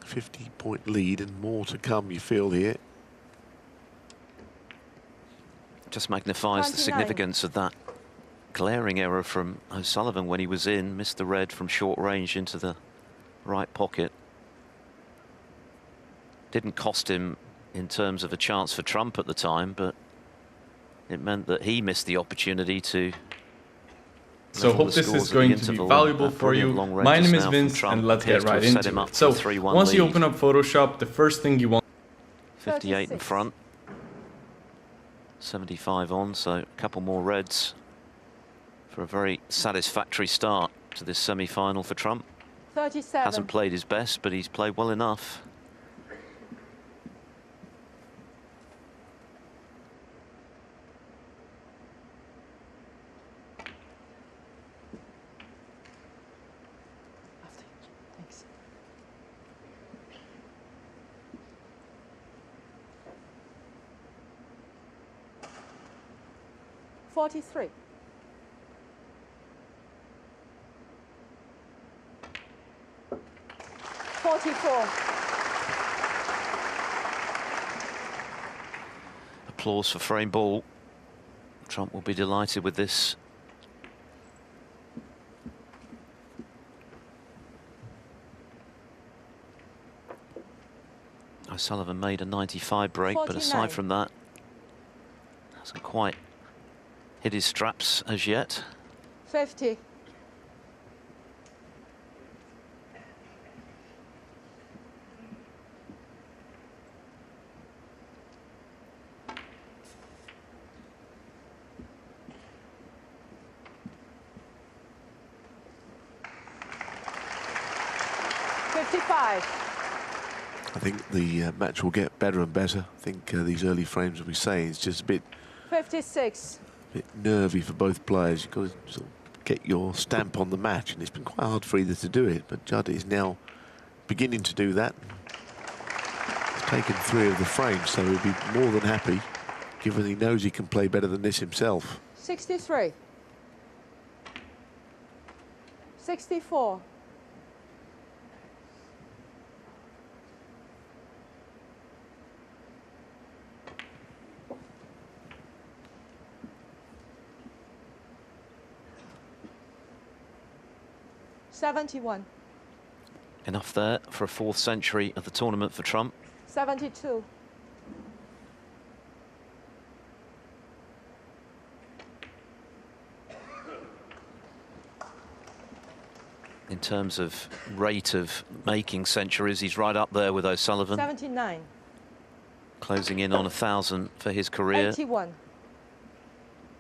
50-point lead and more to come, you feel here. Just magnifies 29. the significance of that glaring error from O'Sullivan when he was in, missed the red from short range into the right pocket. Didn't cost him in terms of a chance for Trump at the time, but it meant that he missed the opportunity to. So hope this is going to be valuable for you. My name is Vince, and let's get right into it. So once you open up Photoshop, the first thing you want. 58 in front. 75 on, so a couple more reds for a very satisfactory start to this semi-final for Trump. 37. Hasn't played his best, but he's played well enough. Thanks. 43. 44. Applause for frame ball. Trump will be delighted with this. O'Sullivan made a 95 break, 49. but aside from that, hasn't quite hit his straps as yet. 50. 55. I think the match will get better and better. I think these early frames will be saying it's just a bit 56. nervy for both players. You've got to sort of get your stamp on the match, and it's been quite hard for either to do it. But Judd is now beginning to do that. He's taken 3 of the frames, so he'll be more than happy, given he knows he can play better than this himself. 63. 64. 71. Enough there for a 4th century of the tournament for Trump. 72. In terms of rate of making centuries, he's right up there with O'Sullivan. 79. Closing in on 1,000 for his career. 81.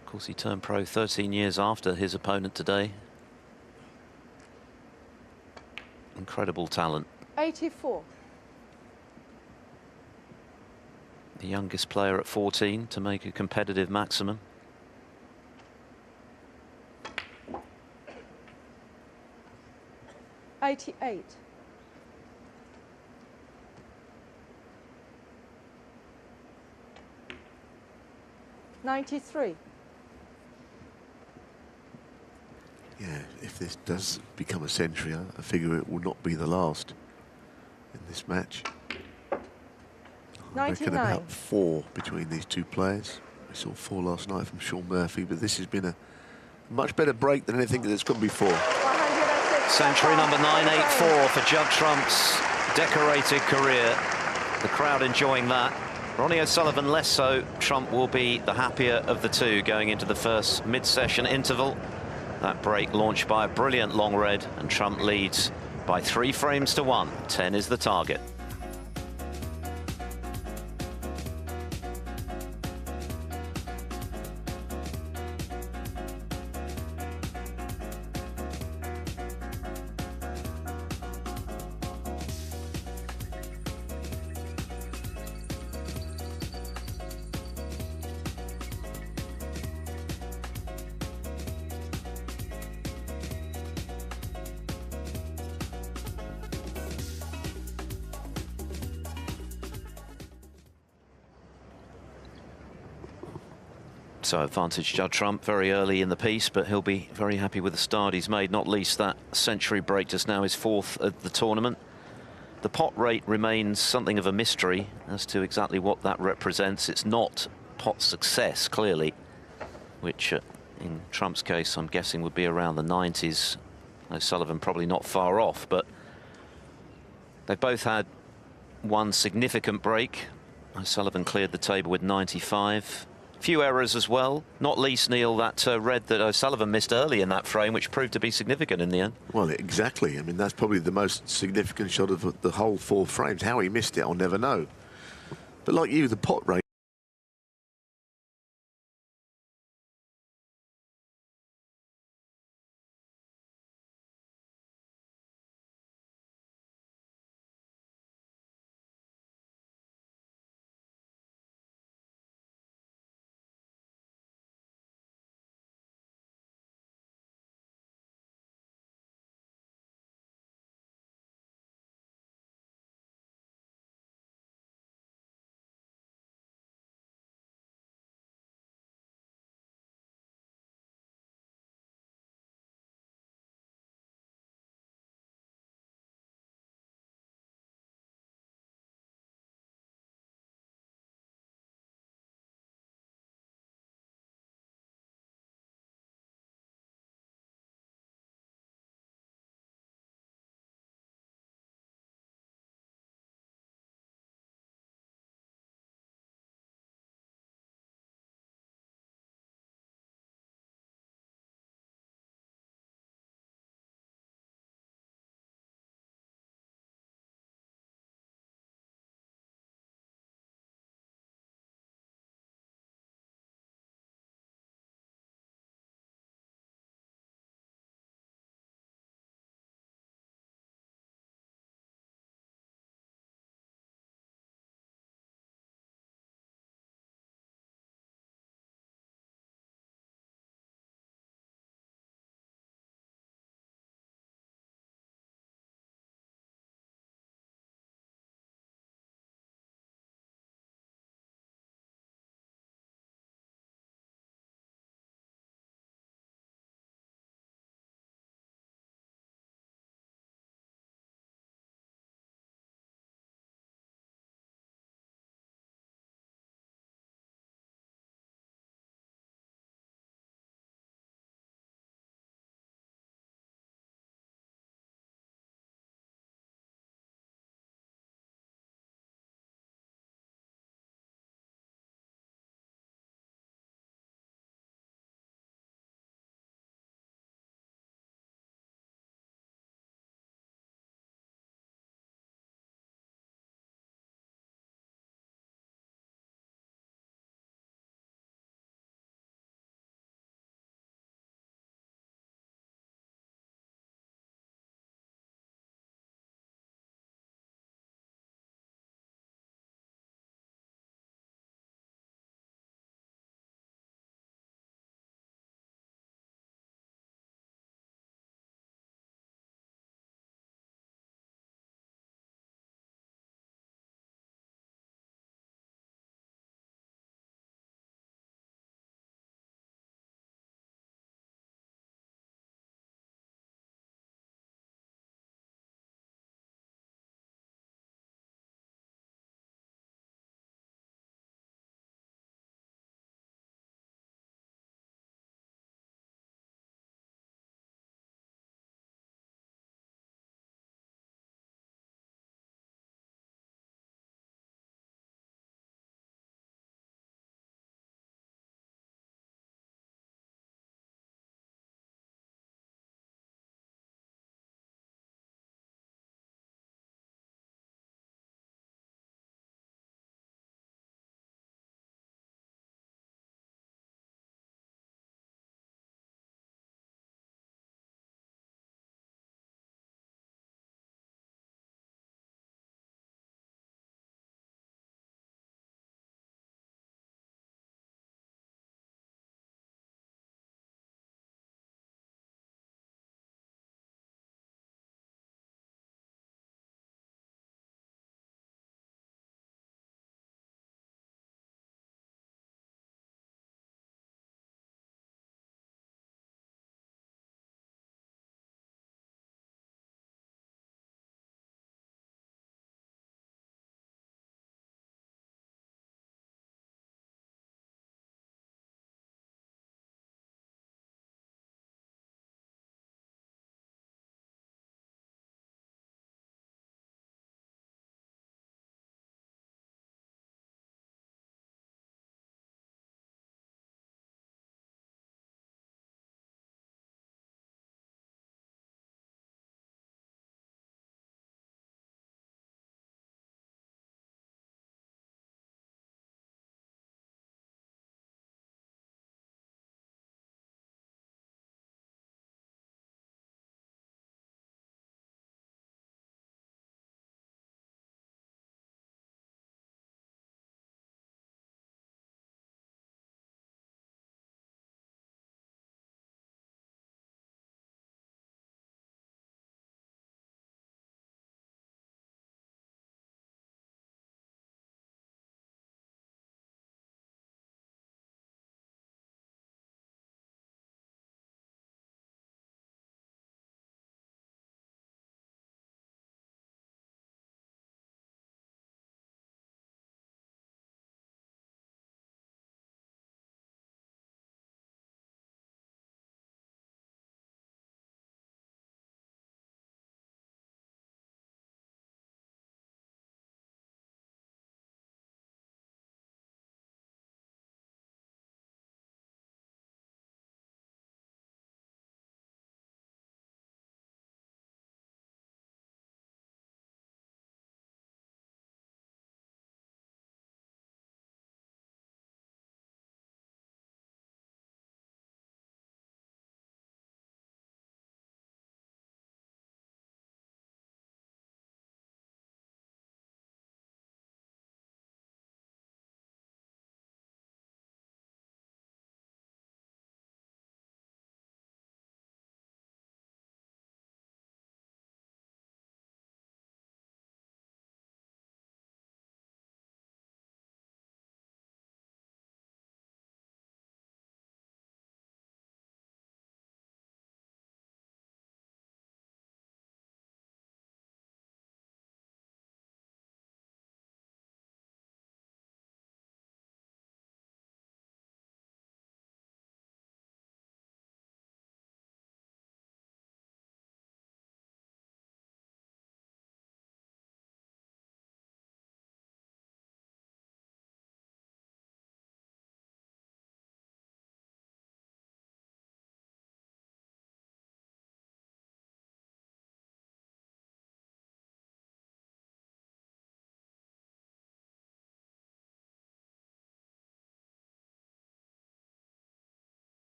Of course, he turned pro 13 years after his opponent today. Incredible talent. 84. The youngest player at 14 to make a competitive maximum. $88. 93. Yeah, if this does become a century, I figure it will not be the last in this match. I reckon 99. about 4 between these two players, We saw 4 last night from Sean Murphy, but this has been a much better break than anything that's gone before. Century number 984 for Judd Trump's decorated career. The crowd enjoying that. Ronnie O'Sullivan less so. Trump will be the happier of the two going into the first mid-session interval. That break launched by a brilliant long red, and Trump leads by 3 frames to 1. 10 is the target. So advantage Judd Trump very early in the piece, but he'll be very happy with the start he's made, not least that century break just now, his 4th of the tournament. The pot rate remains something of a mystery as to exactly what that represents. It's not pot success, clearly, which in Trump's case, I'm guessing would be around the 90s. O'Sullivan probably not far off, but they've both had one significant break. O'Sullivan cleared the table with 95. Few errors as well, not least, Neil, that red that O'Sullivan missed early in that frame, which proved to be significant in the end. Well, exactly. I mean, that's probably the most significant shot of the whole 4 frames. How he missed it, I'll never know. But like you, the pot rate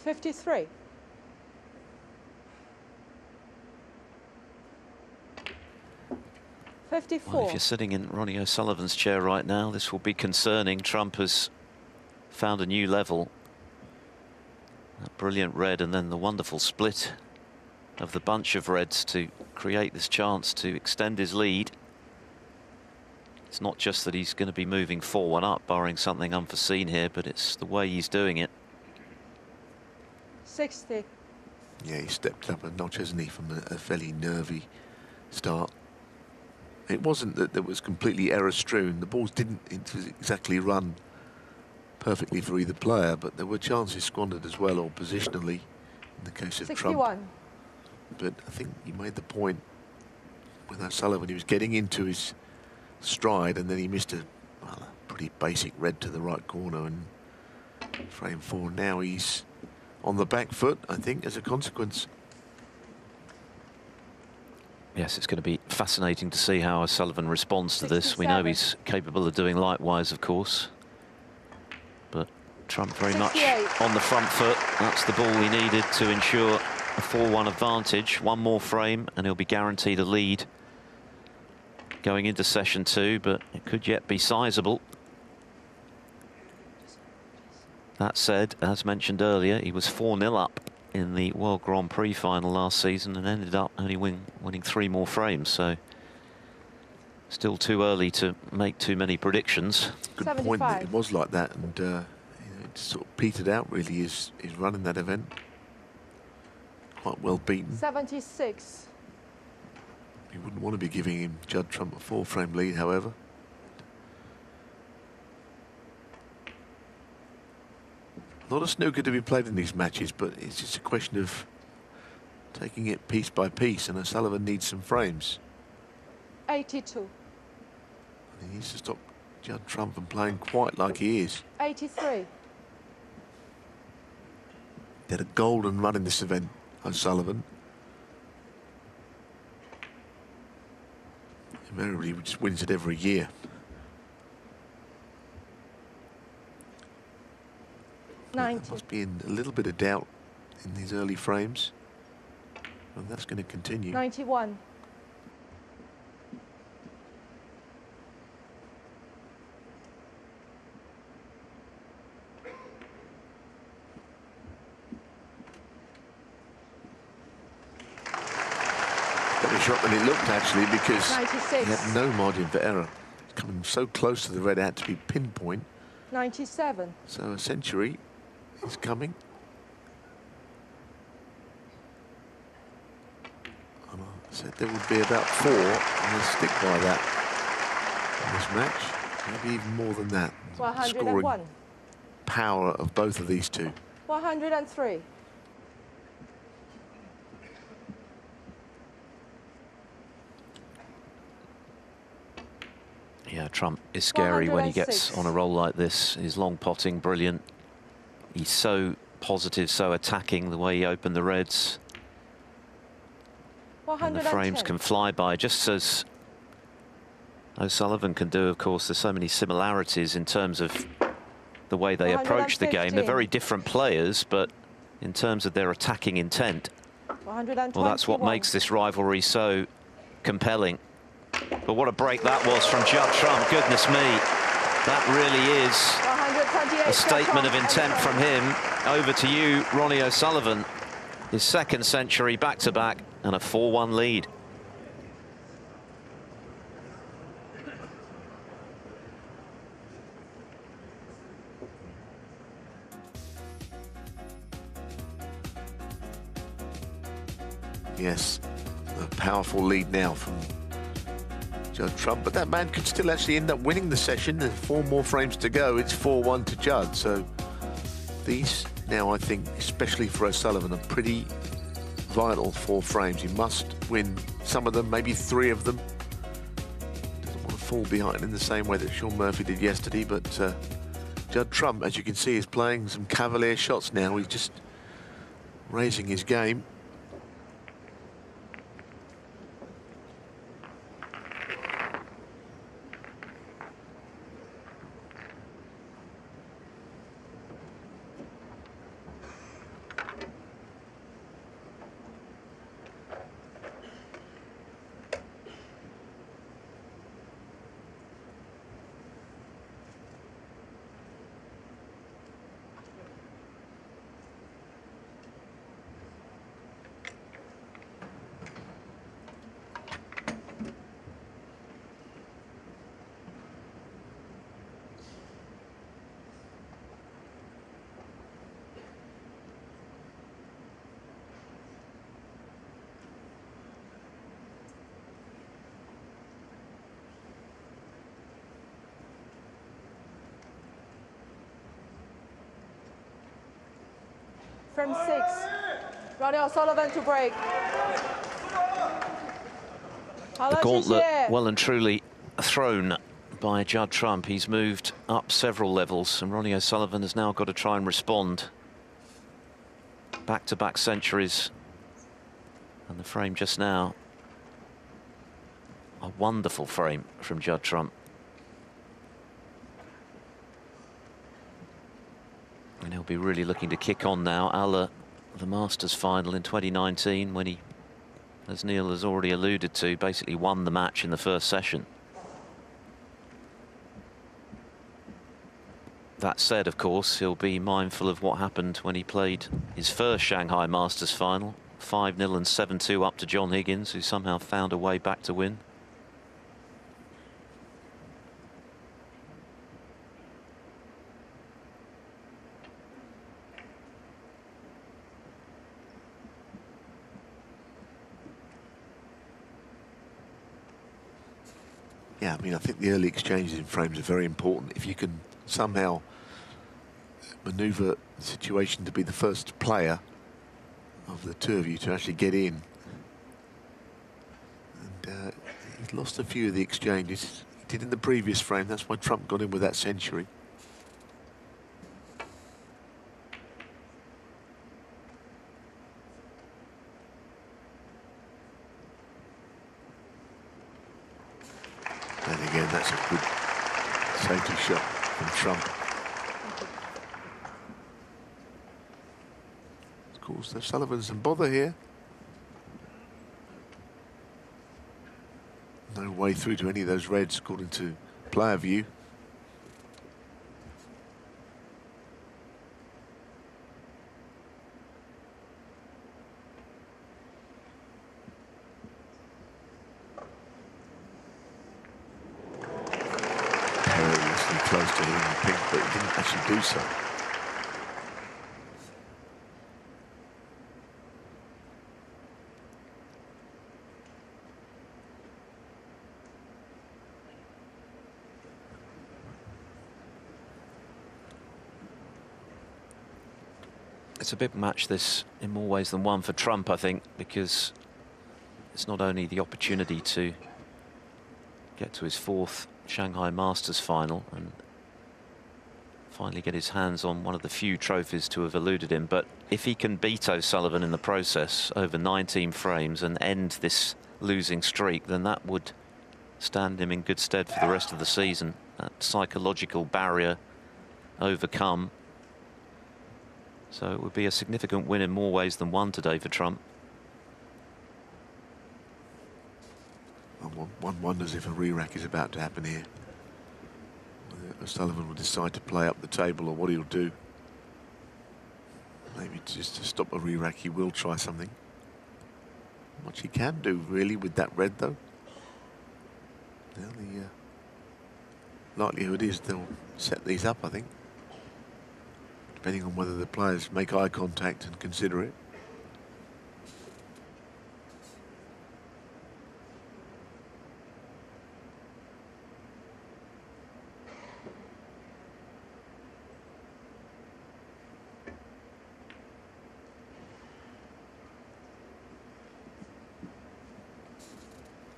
53. Well, if you're sitting in Ronnie O'Sullivan's chair right now, this will be concerning. Trump has found a new level. That brilliant red and then the wonderful split of the bunch of reds to create this chance to extend his lead. It's not just that he's going to be moving 4-1 up, barring something unforeseen here, but it's the way he's doing it. 60. Yeah, he stepped up a notch, hasn't he, from a fairly nervy start. It wasn't that it was completely error-strewn. The balls didn't exactly run perfectly for either player, but there were chances squandered as well, or positionally, in the case of 61. Trump. But I think you made the point with O'Sullivan. He was getting into his stride, and then he missed a pretty basic red to the right corner, and frame 4. Now he's on the back foot, I think, as a consequence. Yes, it's going to be fascinating to see how O'Sullivan responds to 67. this. We know he's capable of doing likewise, of course. But Trump very 68. much on the front foot. That's the ball he needed to ensure a 4-1 advantage. One more frame and he'll be guaranteed a lead going into session 2, but it could yet be sizable. That said, as mentioned earlier, he was 4-0 up in the World Grand Prix final last season and ended up only winning 3 more frames, so still too early to make too many predictions. Good 75. point that it was like that, and you know, it sort of petered out really his run in that event. Quite well beaten. 76. You wouldn't want to be giving him Judd Trump a 4-frame lead, however. A lot of snooker to be played in these matches, but it's just a question of taking it piece by piece, and O'Sullivan needs some frames. 82. He needs to stop Judd Trump from playing quite like he is. 83. He had a golden run in this event, O'Sullivan. Invariably, he just wins it every year. There 90. must be a little bit of doubt in these early frames, and that's going to continue. 91. Better shot than it looked, actually, because 96. he had no margin for error. Coming so close to the red, it had to be pinpoint. 97. So a century is coming. And I said there would be about 4, and we'll stick by that in this match. Maybe even more than that. 101. Scoring power of both of these two. 103. Yeah, Trump is scary when he gets 106. on a roll like this. His long potting, brilliant. He's so positive, so attacking, the way he opened the reds. And the frames can fly by, just as O'Sullivan can do, of course. There's so many similarities in terms of the way they approach the game. They're very different players, but in terms of their attacking intent, well, that's what makes this rivalry so compelling. But what a break that was from Judd Trump. Goodness me. That really is a statement of intent from him. Over to you, Ronnie O'Sullivan. His 2nd century back-to-back and a 4-1 lead. Yes, a powerful lead now from Judd Trump, but that man could still actually end up winning the session. There's 4 more frames to go. It's 4-1 to Judd. So these now, I think, especially for O'Sullivan, are pretty vital 4 frames. He must win some of them, maybe 3 of them. Doesn't want to fall behind in the same way that Sean Murphy did yesterday, but Judd Trump, as you can see, is playing some cavalier shots now. He's just raising his game. frame 6. Ronnie O'Sullivan to break. The gauntlet well and truly thrown by Judd Trump. He's moved up several levels, and Ronnie O'Sullivan has now got to try and respond. Back-to-back centuries. And the frame just now, a wonderful frame from Judd Trump. And he'll be really looking to kick on now, a la the Masters final in 2019, when he, as Neil has already alluded to, basically won the match in the first session. That said, of course, he'll be mindful of what happened when he played his first Shanghai Masters final, 5-0 and 7-2 up to John Higgins, who somehow found a way back to win. Yeah, I mean, I think the early exchanges in frames are very important. If you can somehow manoeuvre the situation to be the first player of the two of you to actually get in. And he's lost a few of the exchanges. He did in the previous frame. That's why Trump got in with that century. And again, that's a good safety shot from Trump. Of course, the Sullivan doesn't bother here. No way through to any of those reds, according to player view. Perilously close to hitting the pink, but he didn't actually do so. It's a big match, this, in more ways than one for Trump, I think, because it's not only the opportunity to get to his fourth Shanghai Masters final and finally get his hands on one of the few trophies to have eluded him, but if he can beat O'Sullivan in the process over 19 frames and end this losing streak, then that would stand him in good stead for the rest of the season. That psychological barrier overcome. So it would be a significant win in more ways than one today for Trump. One wonders if a re-rack is about to happen here. Whether O'Sullivan will decide to play up the table or what he'll do. Maybe just to stop a re-rack, he will try something. Not much he can do, really, with that red, though. Now the likelihood is they'll set these up, I think. Depending on whether the players make eye contact and consider it.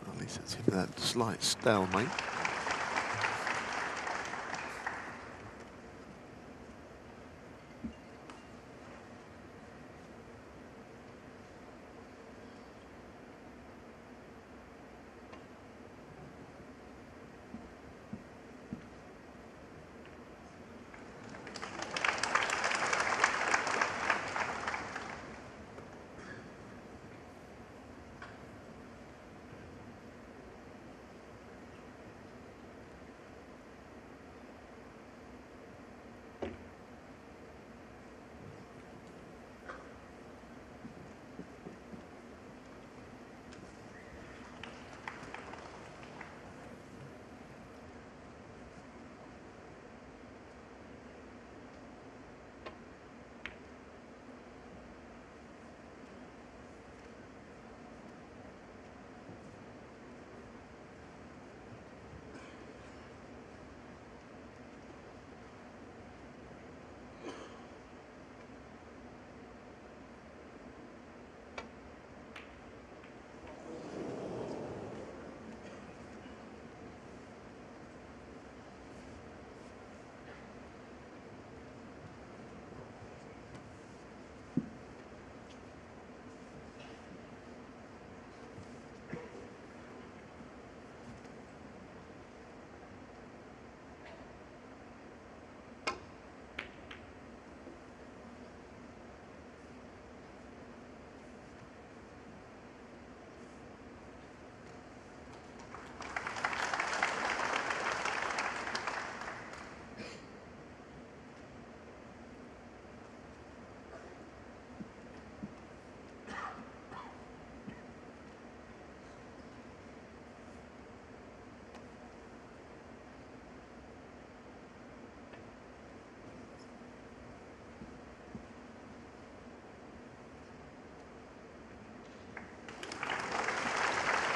At least it's in that slight stalemate.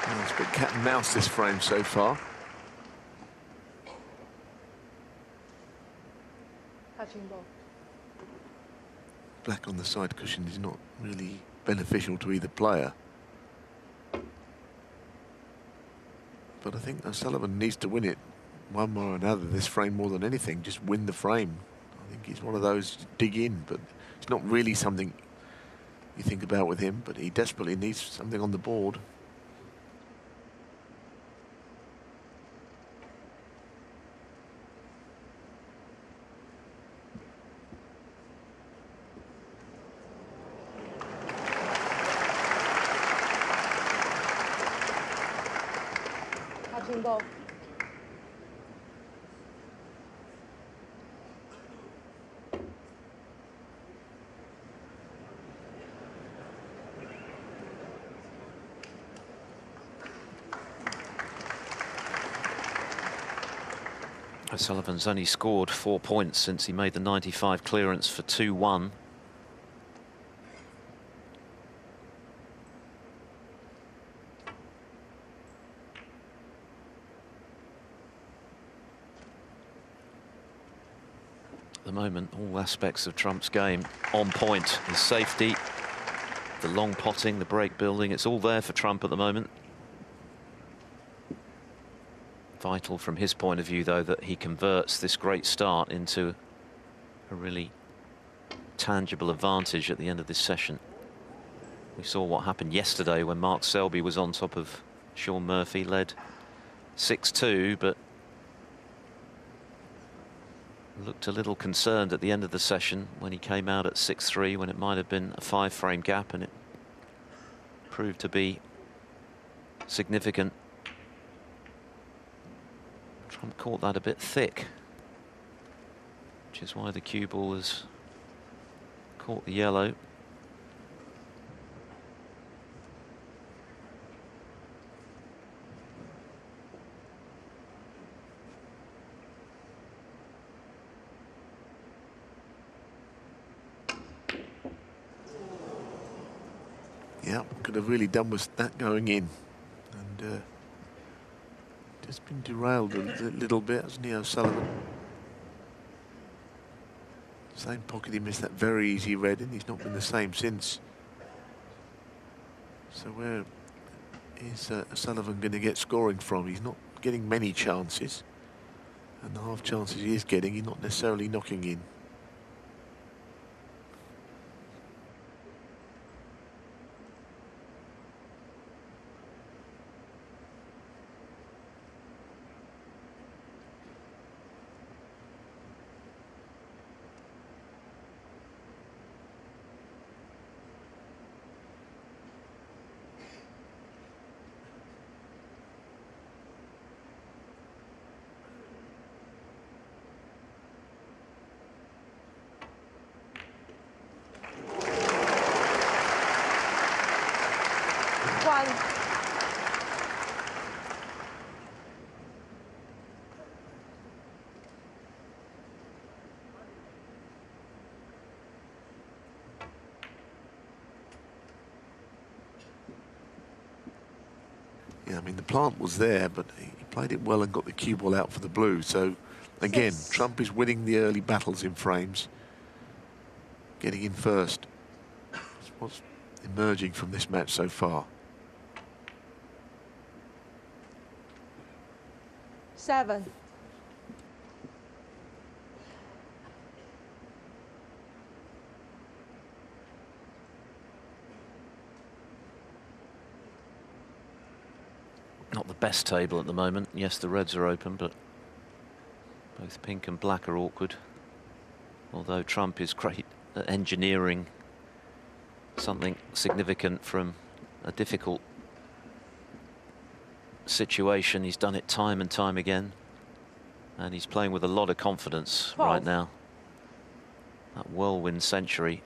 Well, it's a bit cat and mouse this frame so far. Touching ball. Black on the side cushion is not really beneficial to either player. But I think O'Sullivan needs to win it one way or another this frame more than anything. Just win the frame. I think he's one of those dig in, but it's not really something you think about with him, but he desperately needs something on the board. Touching ball. O'Sullivan's only scored 4 points since he made the 95 clearance for 2-1. At the moment, all aspects of Trump's game on point. His safety, the long potting, the break building, it's all there for Trump at the moment. Vital from his point of view, though, that he converts this great start into a really tangible advantage at the end of this session. We saw what happened yesterday when Mark Selby was on top of Sean Murphy, led 6-2, but looked a little concerned at the end of the session when he came out at 6-3, when it might have been a 5-frame gap, and it proved to be significant. Trump caught that a bit thick, which is why the cue ball has caught the yellow. Yeah, could have really done with that going in. And just been derailed a little bit, hasn't he, O'Sullivan? Same pocket he missed that very easy red in. He's not been the same since. So where is O'Sullivan going to get scoring from? He's not getting many chances. And the half chances he is getting, he's not necessarily knocking in. Yeah, I mean, the plant was there, but he played it well and got the cue ball out for the blue. So, again, Trump is winning the early battles in frames, getting in first. That's what's emerging from this match so far. 7. Not the best table at the moment. Yes, the reds are open, but both pink and black are awkward. Although Trump is great at engineering something significant from a difficult situation. He's done it time and time again, and he's playing with a lot of confidence right now. That whirlwind century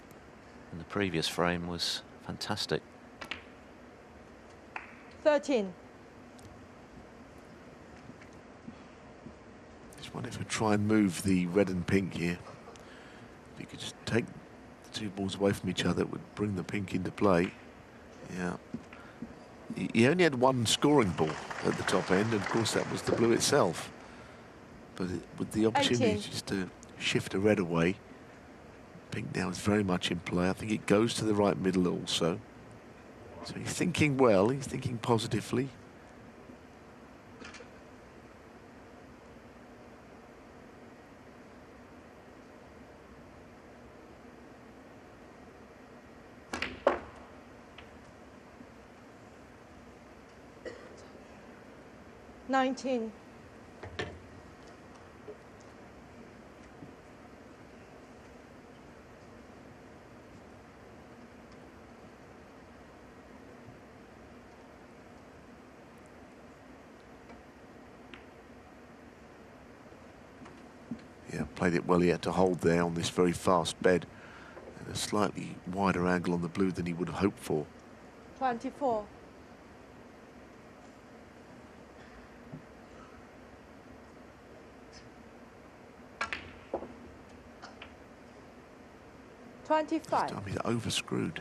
in the previous frame was fantastic. 13. Just wonder if we try and move the red and pink here. If you could just take the two balls away from each other, it would bring the pink into play. Yeah. He only had one scoring ball at the top end, and of course that was the blue itself. But with the opportunity 18. just to shift a red away, pink now is very much in play. I think it goes to the right middle also. So he's thinking well, he's thinking positively. $19. Yeah, played it well. He had to hold there on this very fast bed and a slightly wider angle on the blue than he would have hoped for. 24. This time he's overscrewed.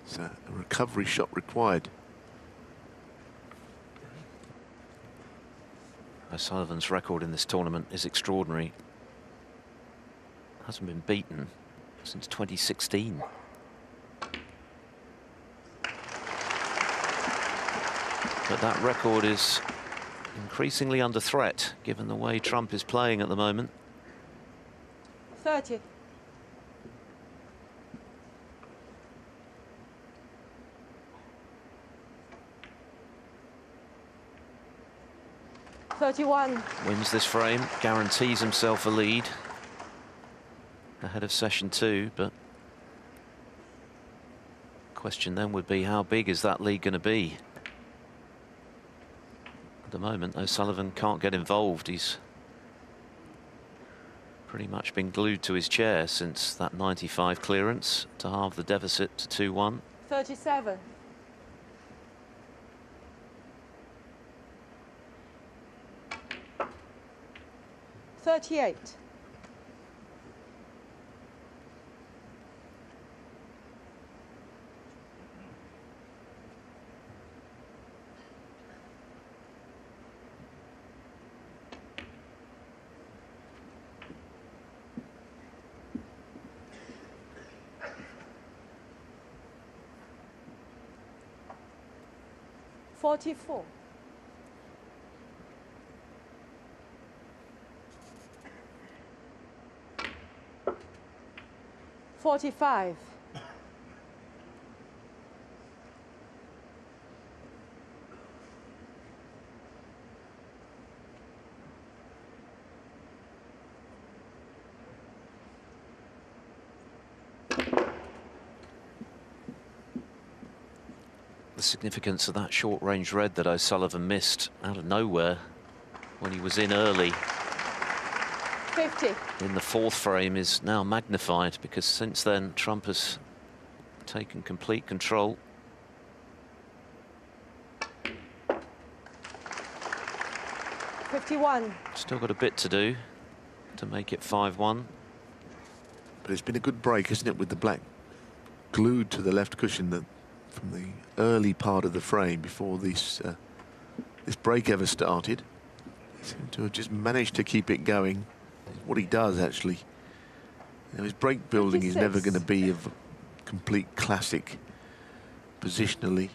So a recovery shot required. O'Sullivan's record in this tournament is extraordinary. Hasn't been beaten since 2016. But that record is increasingly under threat, given the way Trump is playing at the moment. 30. Wins this frame, guarantees himself a lead ahead of session 2, but the question then would be, how big is that lead going to be? At the moment, O'Sullivan can't get involved. He's pretty much been glued to his chair since that 95 clearance to halve the deficit to 2-1. 37. 38. $44. 45. The significance of that short-range red that O'Sullivan missed out of nowhere when he was in early 50. in the 4th frame is now magnified, because since then Trump has taken complete control. $51. Still got a bit to do to make it 5-1. But it's been a good break, isn't it, with the black glued to the left cushion from the early part of the frame before this break ever started. He seemed to have just managed to keep it going. What he does, actually. You know, his break building 56. is never going to be of complete classic positionally.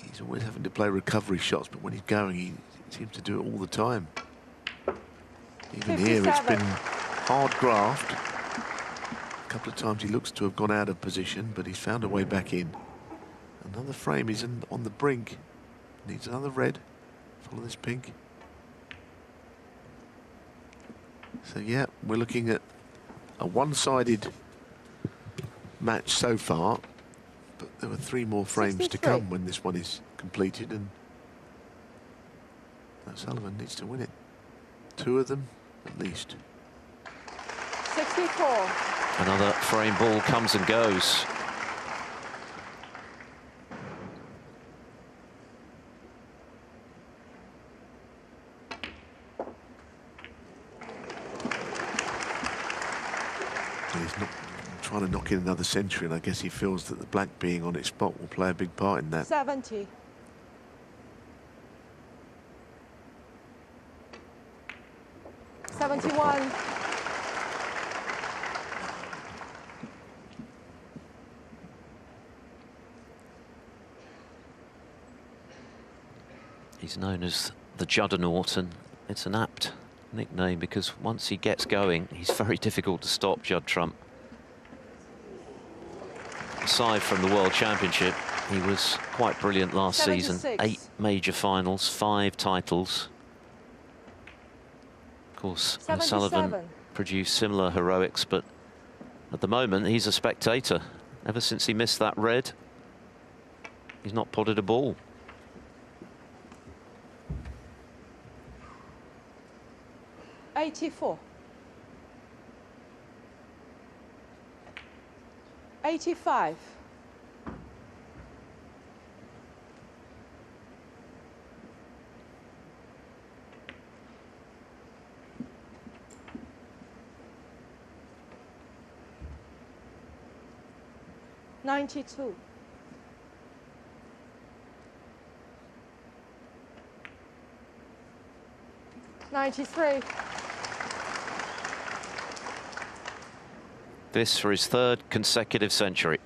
He's always having to play recovery shots, but when he's going, he seems to do it all the time. Even 57. here, it's been hard graft. A couple of times he looks to have gone out of position, but he's found a way back in. Another frame is on the brink. Needs another red. Follow this pink. So yeah, we're looking at a one-sided match so far, but there were 3 more frames 63. to come when this one is completed, and O'Sullivan needs to win it. 2 of them at least. 64. Another frame ball comes and goes. He's not trying to knock in another century, and I guess he feels that the black being on its spot will play a big part in that. 70. '71. He's known as the Juddernaut, and it's an apt nickname because once he gets going, he's very difficult to stop, Judd Trump. Aside from the World Championship, he was quite brilliant last 76. season. 8 major finals, 5 titles. Of course, O'Sullivan produced similar heroics, but at the moment, he's a spectator. Ever since he missed that red, he's not potted a ball. '84. 85. '92. 93. This for his 3rd consecutive century.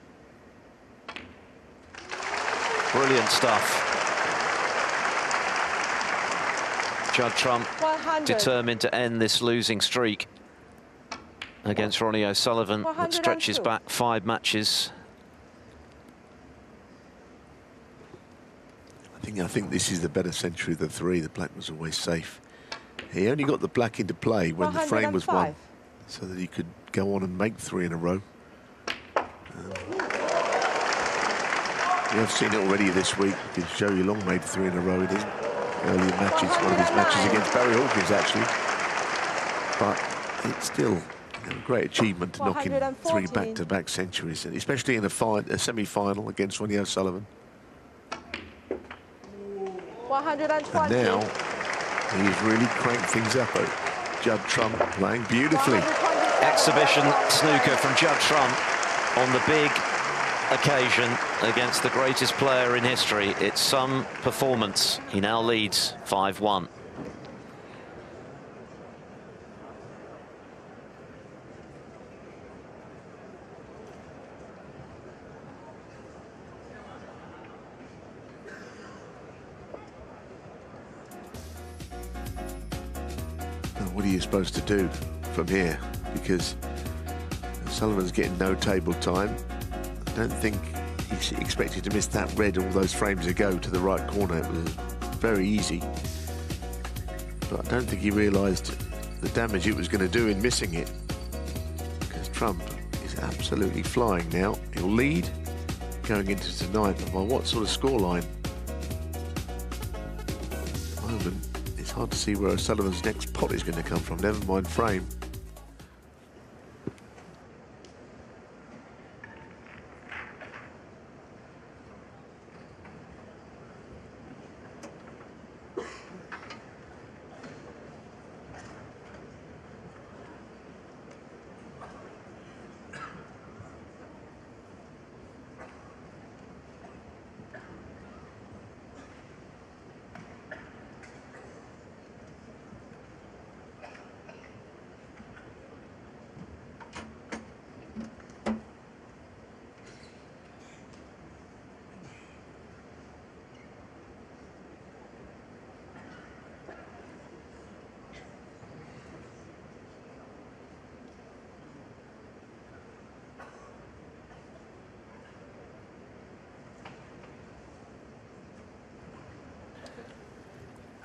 Brilliant stuff. Judd Trump 100. determined to end this losing streak against Ronnie O'Sullivan that stretches back 5 matches. I think this is the better century of the 3. The black was always safe. He only got the black into play when the frame was won, so that he could go on and make 3 in a row. We have seen it already this week because Joey Long made 3 in a row in his earlier matches, one of his matches against Barry Hawkins actually. But it's still a great achievement to knock in 3 back-to-back centuries, and especially in a semi-final against Ronnie O'Sullivan. 120. And now he's really cranked things up. Judd Trump playing beautifully. Exhibition snooker from Judd Trump on the big occasion against the greatest player in history. It's some performance. He now leads 5-1. What are you supposed to do from here? Because Sullivan's getting no table time. I don't think he expected to miss that red all those frames ago to the right corner. It was very easy. But I don't think he realised the damage it was going to do in missing it. Because Trump is absolutely flying now. He'll lead going into tonight. But by what sort of scoreline? At the moment, it's hard to see where O'Sullivan's next pot is going to come from, never mind frame.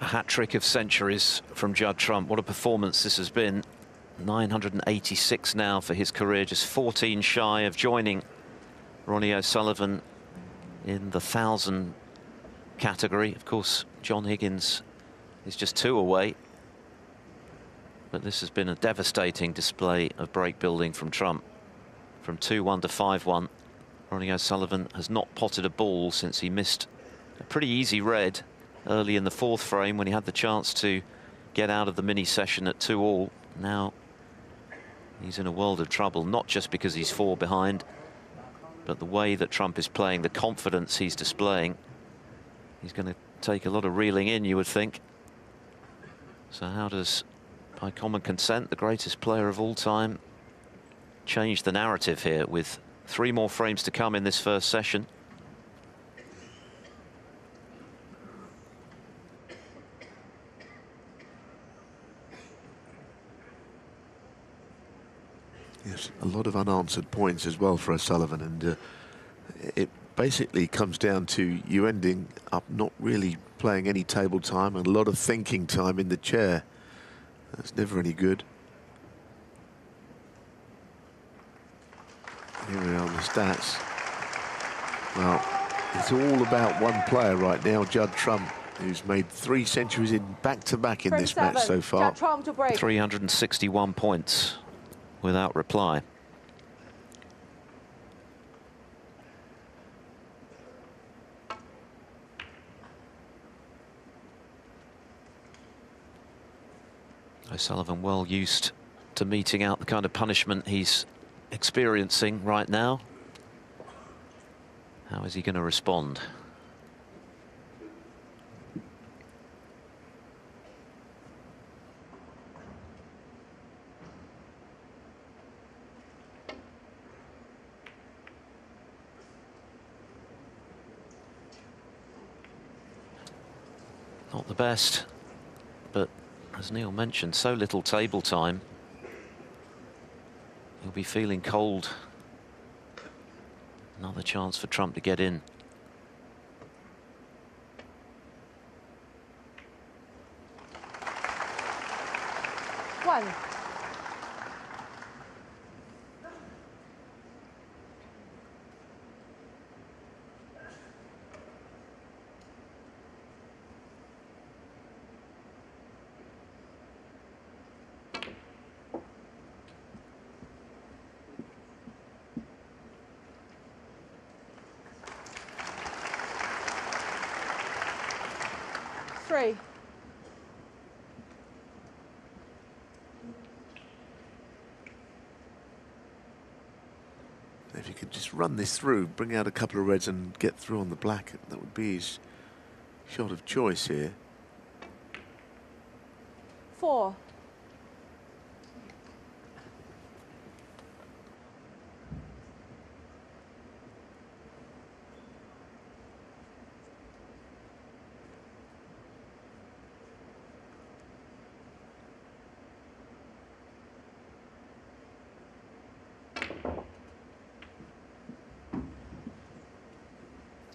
A hat-trick of centuries from Judd Trump. What a performance this has been. 986 now for his career, just 14 shy of joining Ronnie O'Sullivan in the 1,000 category. Of course, John Higgins is just 2 away. But this has been a devastating display of break building from Trump. From 2-1 to 5-1. Ronnie O'Sullivan has not potted a ball since he missed a pretty easy red early in the 4th frame when he had the chance to get out of the mini session at 2-all. Now He's in a world of trouble, not just because he's 4 behind, but the way that Trump is playing, the confidence he's displaying. He's going to take a lot of reeling in, you would think. So how does, by common consent, the greatest player of all time change the narrative here with 3 more frames to come in this first session? Yes, a lot of unanswered points as well for O'Sullivan, and it basically comes down to you ending up not really playing any table time and a lot of thinking time in the chair. That's never any good. Here we are on the stats. Well, it's all about one player right now, Judd Trump, who's made 3 centuries in back-to-back in this match so far. Judd Trump to break. 361 points without reply. O'Sullivan well used to meting out the kind of punishment he's experiencing right now. How is he going to respond? Not the best, but as Neil mentioned, so little table time. He'll be feeling cold. Another chance for Trump to get in. One. Three. If you could just run this through, bring out a couple of reds and get through on the black, that would be his shot of choice here. 4.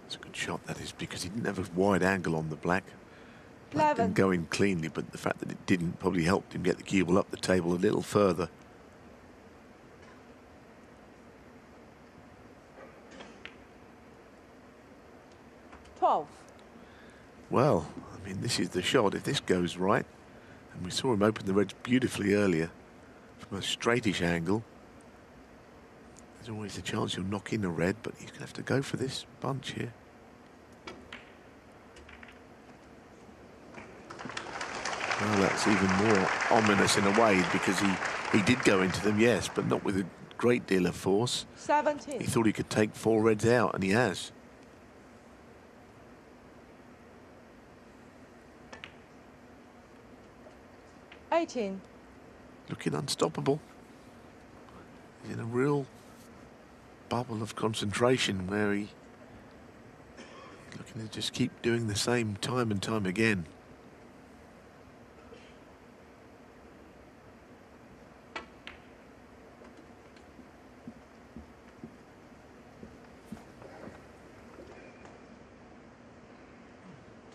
It's a good shot, that is, because he didn't have a wide angle on the black. Black 11. didn't go in cleanly, but the fact that it didn't probably helped him get the cue ball up the table a little further. Well, I mean, this is the shot. If this goes right, and we saw him open the reds beautifully earlier from a straightish angle, there's always a chance he'll knock in a red, but he's going to have to go for this bunch here. Well, that's even more ominous in a way, because he did go into them, yes, but not with a great deal of force. 17. He thought he could take 4 reds out, and he has. Looking unstoppable. He's in a real bubble of concentration where he's looking to just keep doing the same time and time again.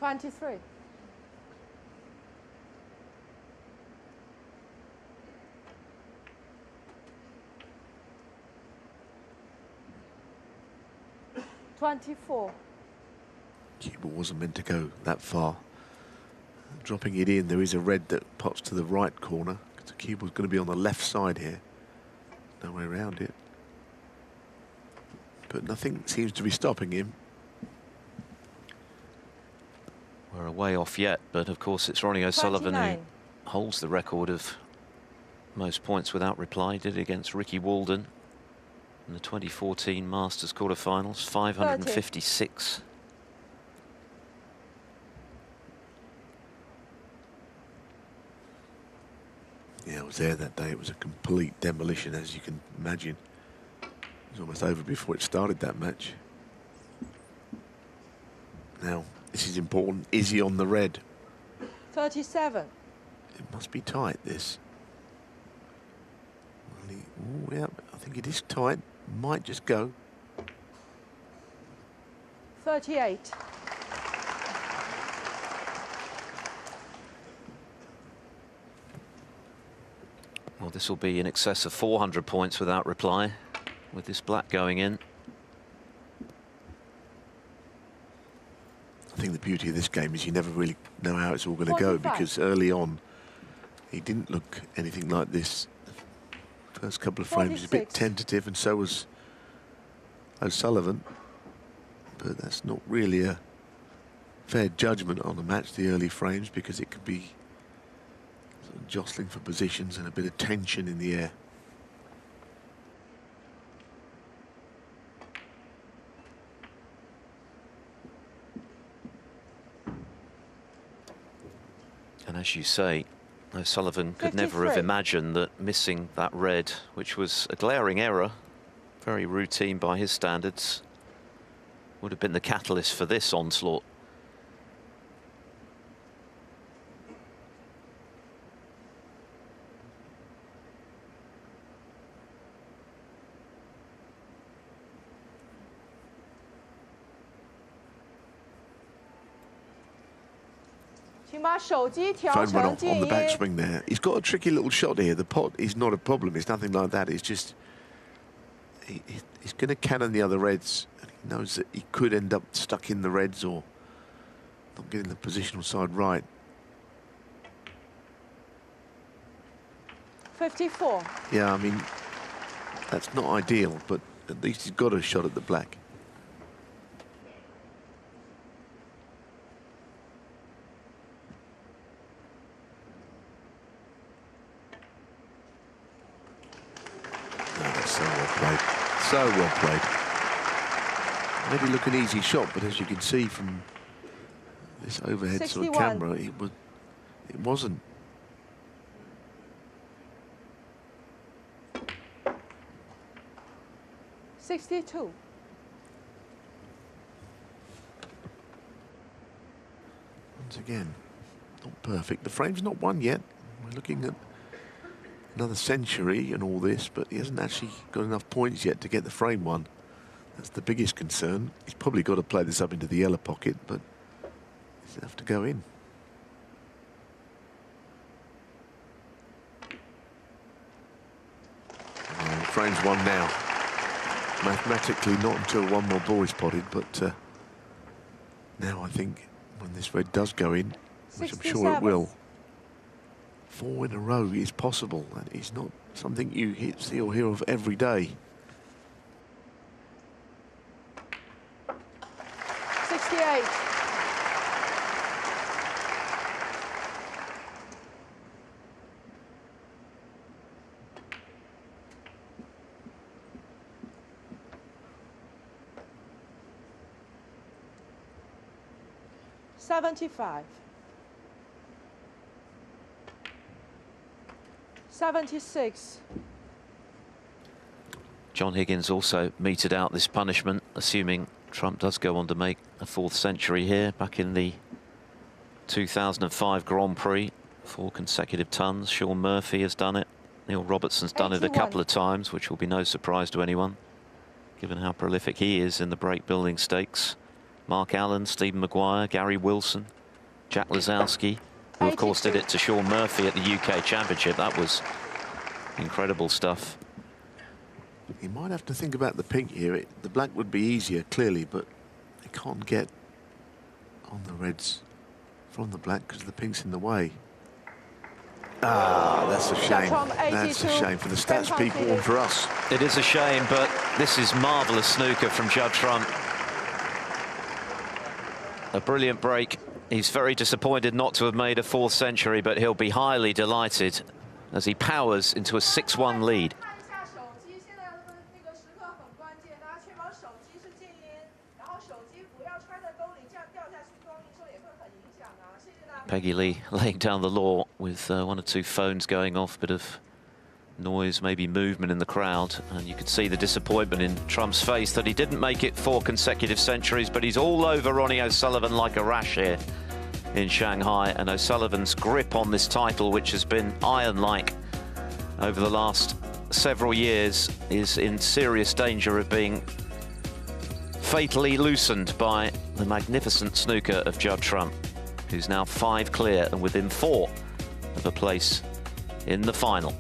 $23. $24. Cue ball wasn't meant to go that far. Dropping it in, there is a red that pops to the right corner. The cue ball's going to be on the left side here. No way around it. But nothing seems to be stopping him. We're a way off yet, but of course it's Ronnie O'Sullivan 29. who holds the record of most points without reply. He did it against Ricky Walden in the 2014 Masters quarterfinals, 556. 30. Yeah, I was there that day. It was a complete demolition, as you can imagine. It was almost over before it started, that match. Now, this is important. Is he on the red? 37. It must be tight, this. Well, oh, yeah, I think it is tight. Might just go. 38. Well, this will be in excess of 400 points without reply, with this black going in. I think the beauty of this game is you never really know how it's all going to go, because early on he didn't look anything like this. First couple of frames was a bit tentative, and so was O'Sullivan. But that's not really a fair judgment on the match, the early frames, because it could be sort of jostling for positions and a bit of tension in the air. And as you say, O'Sullivan could 53. never have imagined that missing that red, which was a glaring error, very routine by his standards, would have been the catalyst for this onslaught. Phone went off on the backswing there. He's got a tricky little shot here. The pot is not a problem. It's nothing like that. It's just he's going to cannon the other reds. And he knows that he could end up stuck in the reds or not getting the positional side right. 54. Yeah, I mean, that's not ideal, but at least he's got a shot at the black. So well played. Maybe look an easy shot, but as you can see from this overhead 61. sort of camera, it wasn't. $62. Once again, not perfect. The frame's not won yet. We're looking at another century and all this, but he hasn't actually got enough points yet to get the frame one. That's the biggest concern. He's probably got to play this up into the yellow pocket, but he's have to go in. Frame's one now. Mathematically not until one more ball is potted, but now I think when this red does go in, which I'm sure it will, 4 in a row is possible. That is not something you see or hear of every day. 68. $75. 76. John Higgins also meted out this punishment, assuming Trump does go on to make a 4th century here. Back in the 2005 Grand Prix, 4 consecutive tons. Sean Murphy has done it. Neil Robertson's done 81. it a couple of times, which will be no surprise to anyone, given how prolific he is in the break building stakes. Mark Allen, Stephen Maguire, Gary Wilson, Jack Lazowski, who of course did it to Sean Murphy at the UK Championship. That was incredible stuff. You might have to think about the pink here. The black would be easier, clearly, but they can't get on the reds from the black because the pink's in the way. Ah, that's a shame. That's a shame for the stats people and for us. It is a shame, but this is marvellous snooker from Judd Trump. A brilliant break. He's very disappointed not to have made a 4th century, but he'll be highly delighted as he powers into a 6-1 lead. Peggy Lee laying down the law with 1 or 2 phones going off, bit of noise, maybe movement in the crowd, and you could see the disappointment in Trump's face that he didn't make it 4 consecutive centuries, but he's all over Ronnie O'Sullivan like a rash here in Shanghai, and O'Sullivan's grip on this title, which has been iron-like over the last several years, is in serious danger of being fatally loosened by the magnificent snooker of Judd Trump, who's now 5 clear and within 4 of a place in the final.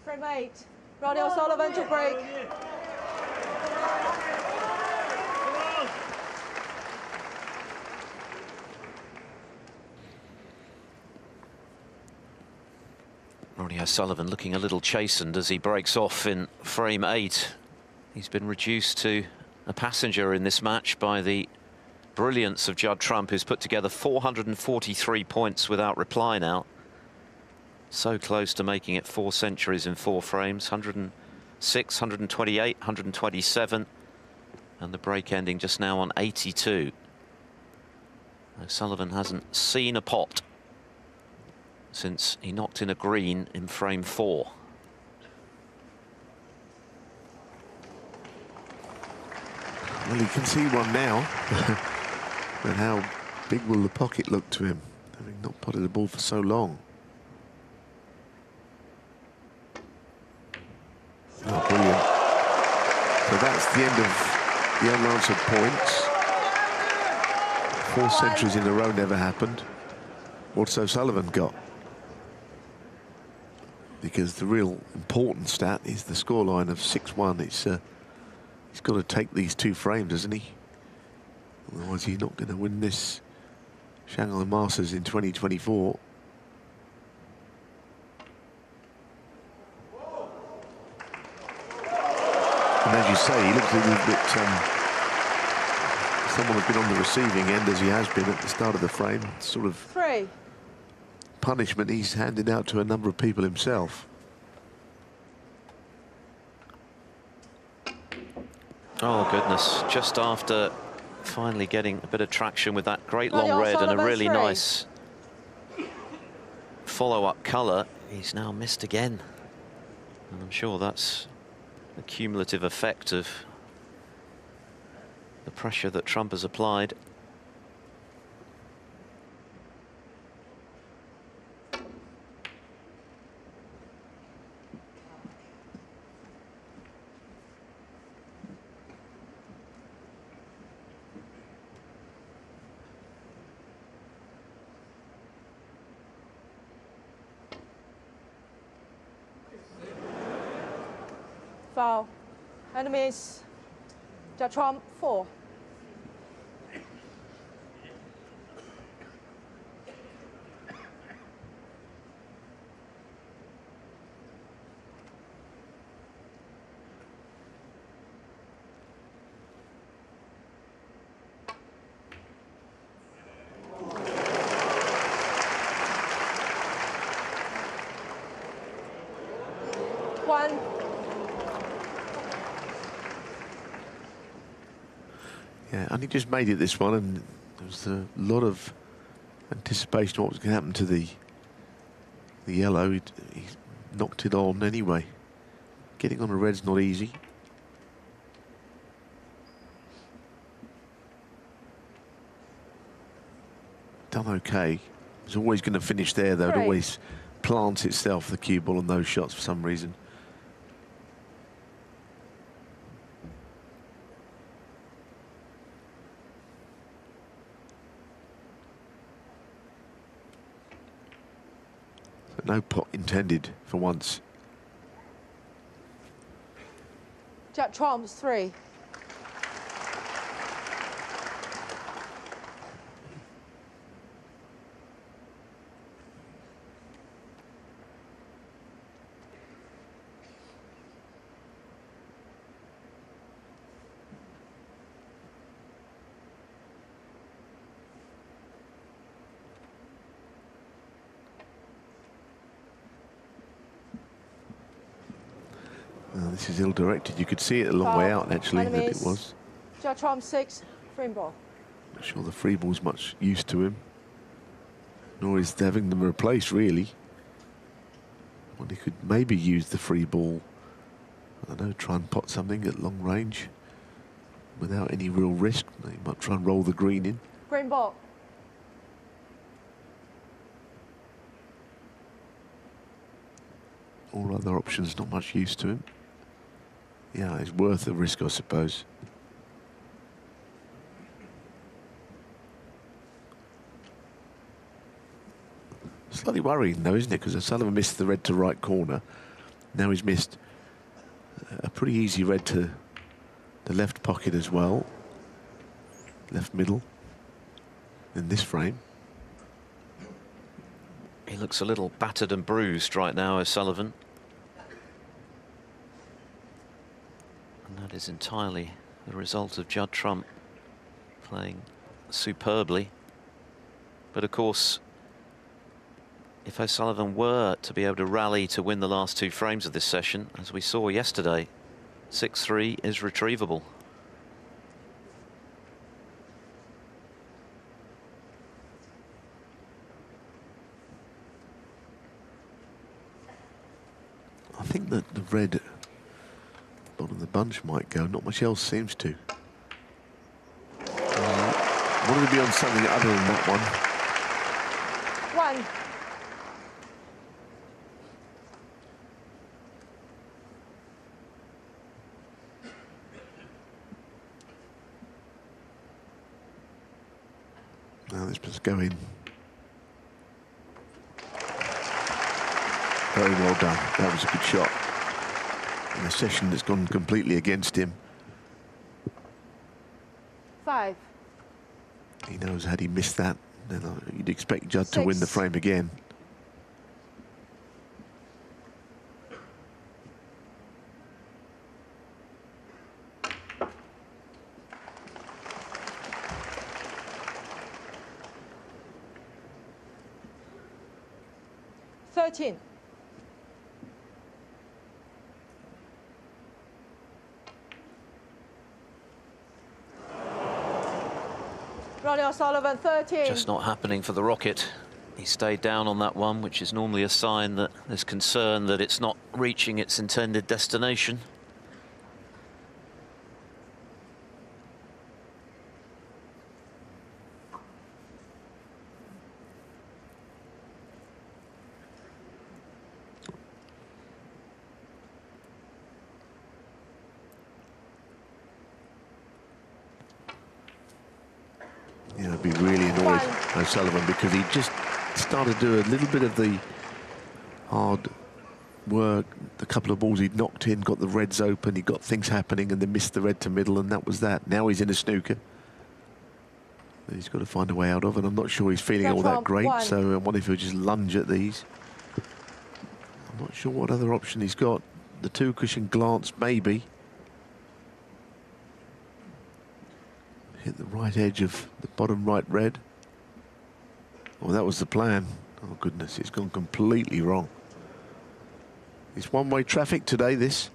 Frame 8. Ronnie O'Sullivan to break. Ronnie O'Sullivan looking a little chastened as he breaks off in frame 8. He's been reduced to a passenger in this match by the brilliance of Judd Trump, who's put together 443 points without reply now. So close to making it 4 centuries in 4 frames. 106, 128, 127. And the break ending just now on 82. O'Sullivan hasn't seen a pot since he knocked in a green in frame 4. Well, he can see one now. But how big will the pocket look to him, having not potted the ball for so long? Oh, brilliant. So that's the end of the unanswered points. 4 centuries in a row never happened. What's O'Sullivan got? Because the real important stat is the scoreline of 6-1. He's got to take these 2 frames, hasn't he? Otherwise he's not going to win this Shanghai Masters in 2024. And as you say, he looks a little bit someone has been on the receiving end, as he has been at the start of the frame. Sort of 3. punishment he's handed out to a number of people himself. Oh goodness, just after finally getting a bit of traction with that great long red and a really nice follow-up colour, he's now missed again. And I'm sure that's the cumulative effect of the pressure that Trump has applied. Foul. Enemies. Judd Trump 4. Yeah, and he just made it this one, and there was a lot of anticipation of what was going to happen to the yellow. He knocked it on anyway. Getting on a red's not easy. Done okay. It's always going to finish there, though. It always plants itself, the cue ball, on those shots for some reason. So no pot intended for once. Jack trumps 3. This is ill-directed. You could see it a long way out, actually, that it was. Jack trump 6, free ball. Not sure the free ball's much use to him, nor is having them replaced, really. Well, he could maybe use the free ball, I don't know, try and pot something at long range without any real risk. He might try and roll the green in. Green ball. All other options, not much use to him. Yeah, it's worth the risk, I suppose. Slightly worrying, though, isn't it? Because O'Sullivan missed the red to right corner. Now he's missed a pretty easy red to the left pocket as well. Left middle in this frame. He looks a little battered and bruised right now, O'Sullivan. And that is entirely the result of Judd Trump playing superbly. But of course, if O'Sullivan were to be able to rally to win the last 2 frames of this session, as we saw yesterday, 6-3 is retrievable. I think that the red bottom of the bunch might go. Not much else seems to. Wanted to be on something other than that one. 1. Now this must go in. Very well done. That was a good shot. In a session that's gone completely against him. 5. He knows had he missed that, then you'd expect Judd to win the frame again. Ronnie O'Sullivan, 13. Just not happening for the Rocket. He stayed down on that one, which is normally a sign that there's concern that it's not reaching its intended destination. Yeah, I'd be really annoyed, O'Sullivan, because he just started to do a little bit of the hard work. The couple of balls he'd knocked in, got the reds open, he got things happening, and then missed the red to middle, and that was that. Now he's in a snooker that he's got to find a way out of, and I'm not sure he's feeling all that great, so I wonder if he'll just lunge at these. I'm not sure what other option he's got. The 2-cushion glance, maybe. Hit the right edge of the bottom right red. Oh, that was the plan. Oh, goodness, it's gone completely wrong. It's one-way traffic today, this.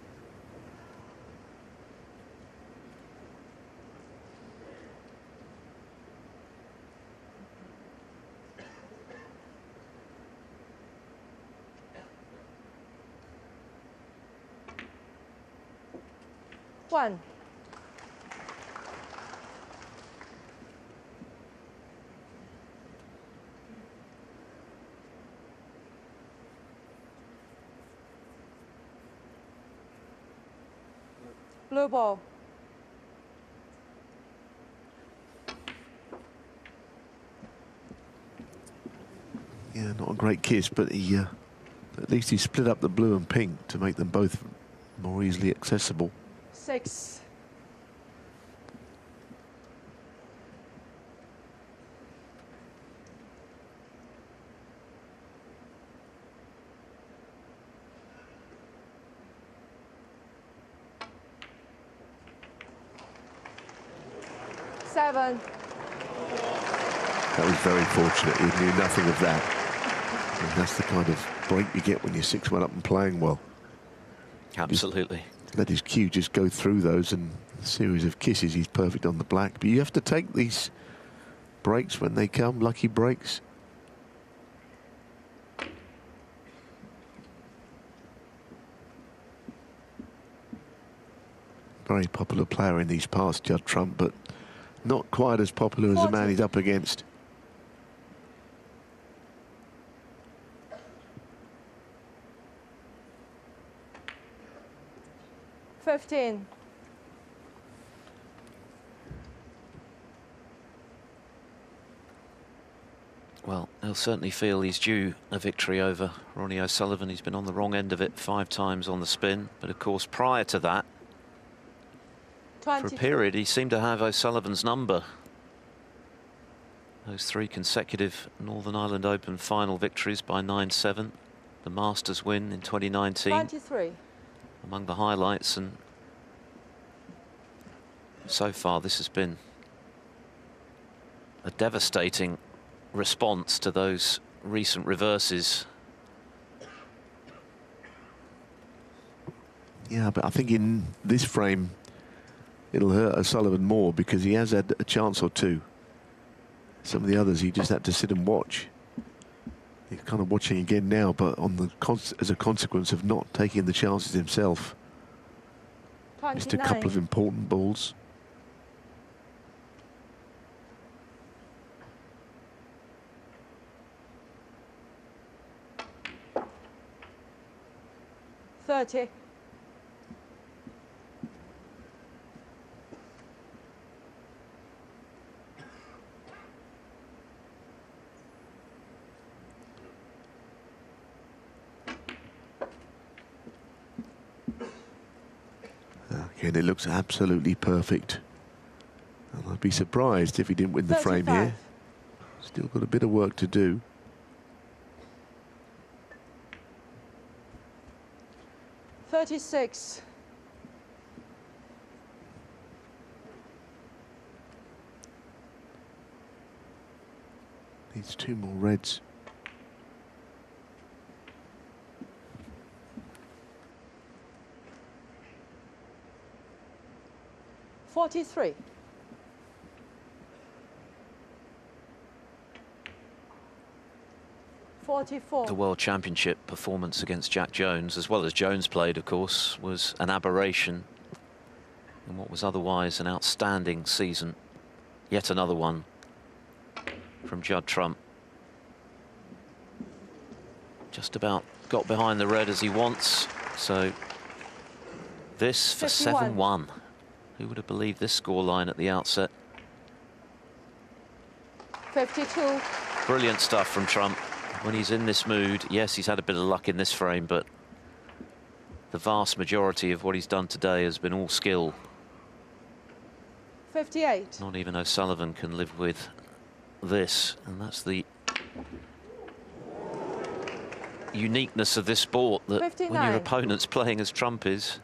One. Blue ball. Yeah, not a great kiss, but he at least he split up the blue and pink to make them both more easily accessible. 6. Seven. That was very fortunate. He knew nothing of that. And that's the kind of break you get when you're 6-1 up and playing well. Absolutely. Just let his cue just go through those, and a series of kisses, he's perfect on the black. But you have to take these breaks when they come, lucky breaks. Very popular player in these parts, Judd Trump, but not quite as popular as the man he's up against. Well, he'll certainly feel he's due a victory over Ronnie O'Sullivan. He's been on the wrong end of it 5 times on the spin. But of course, prior to that, 22. for a period, he seemed to have O'Sullivan's number. Those 3 consecutive Northern Ireland Open final victories by 9-7. The Masters win in 2019. 23. Among the highlights, and so far this has been a devastating response to those recent reverses. Yeah, but I think in this frame it'll hurt O'Sullivan more because he has had a chance or two. Some of the others he just had to sit and watch. He's kind of watching again now, but on the as a consequence of not taking the chances himself. 29. Just a couple of important balls. $30. Again, it looks absolutely perfect. And I'd be surprised if he didn't win the frame 35. here. Still got a bit of work to do. 36. Needs 2 more reds. $43. $44. The World Championship performance against Jack Jones, as well as Jones played, of course, was an aberration in what was otherwise an outstanding season. Yet another one from Judd Trump. Just about got behind the red as he wants. So this for 7-1. Who would have believed this scoreline at the outset? 52. Brilliant stuff from Trump. When he's in this mood, yes, he's had a bit of luck in this frame, but the vast majority of what he's done today has been all skill. 58. Not even O'Sullivan can live with this, and that's the uniqueness of this sport, that 59. when your opponent's playing as Trump is,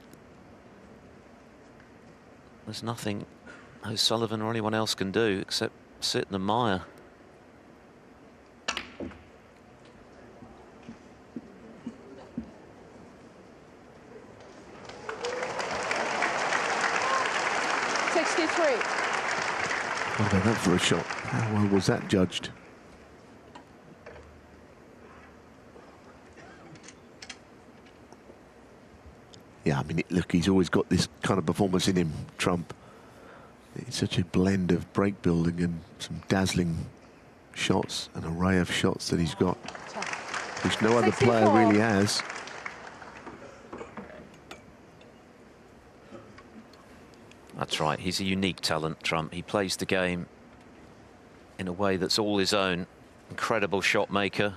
there's nothing O'Sullivan or anyone else can do except sit and admire. What about that for a shot? How well was that judged? Yeah, I mean, look, he's always got this kind of performance in him, Trump. It's such a blend of break building and some dazzling shots, an array of shots that he's got, which no other player really has. That's right, he's a unique talent, Trump. He plays the game in a way that's all his own. Incredible shot maker.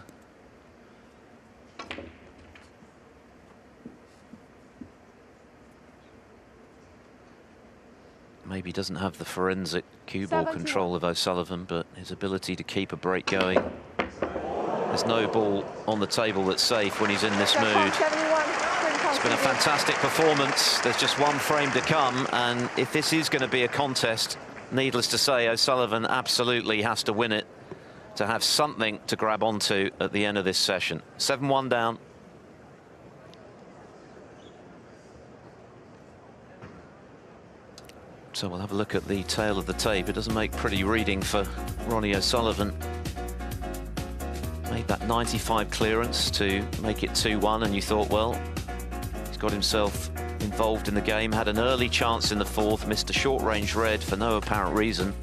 Maybe doesn't have the forensic cue ball control of O'Sullivan, but his ability to keep a break going. There's no ball on the table that's safe when he's in this mood. It's been a fantastic performance. There's just one frame to come, and if this is going to be a contest, needless to say, O'Sullivan absolutely has to win it to have something to grab onto at the end of this session. 7-1 down. So we'll have a look at the tail of the tape. It doesn't make pretty reading for Ronnie O'Sullivan. Made that 95 clearance to make it 2-1, and you thought, well, he's got himself involved in the game. Had an early chance in the fourth, missed a short-range red for no apparent reason.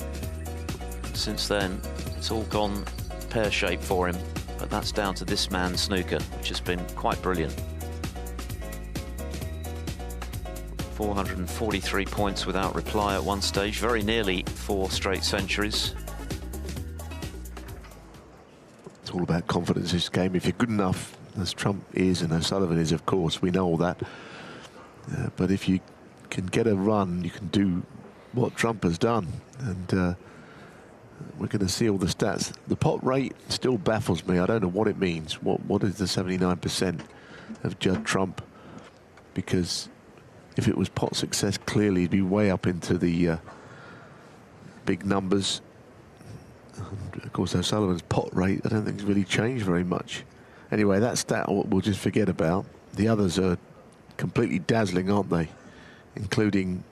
Since then, it's all gone pear-shaped for him, but that's down to this man's snooker, which has been quite brilliant. 443 points without reply at one stage, very nearly 4 straight centuries. It's all about confidence, this game. If you're good enough, as Trump is and O'Sullivan is, of course, we know all that. But if you can get a run, you can do what Trump has done. And we're going to see all the stats. The pot rate still baffles me. I don't know what it means. What is the 79% of Judd Trump? Because if it was pot success, clearly he'd be way up into the big numbers. And of course, O'Sullivan's pot rate, I don't think it's really changed very much. Anyway, that stat we'll just forget about. The others are completely dazzling, aren't they? Including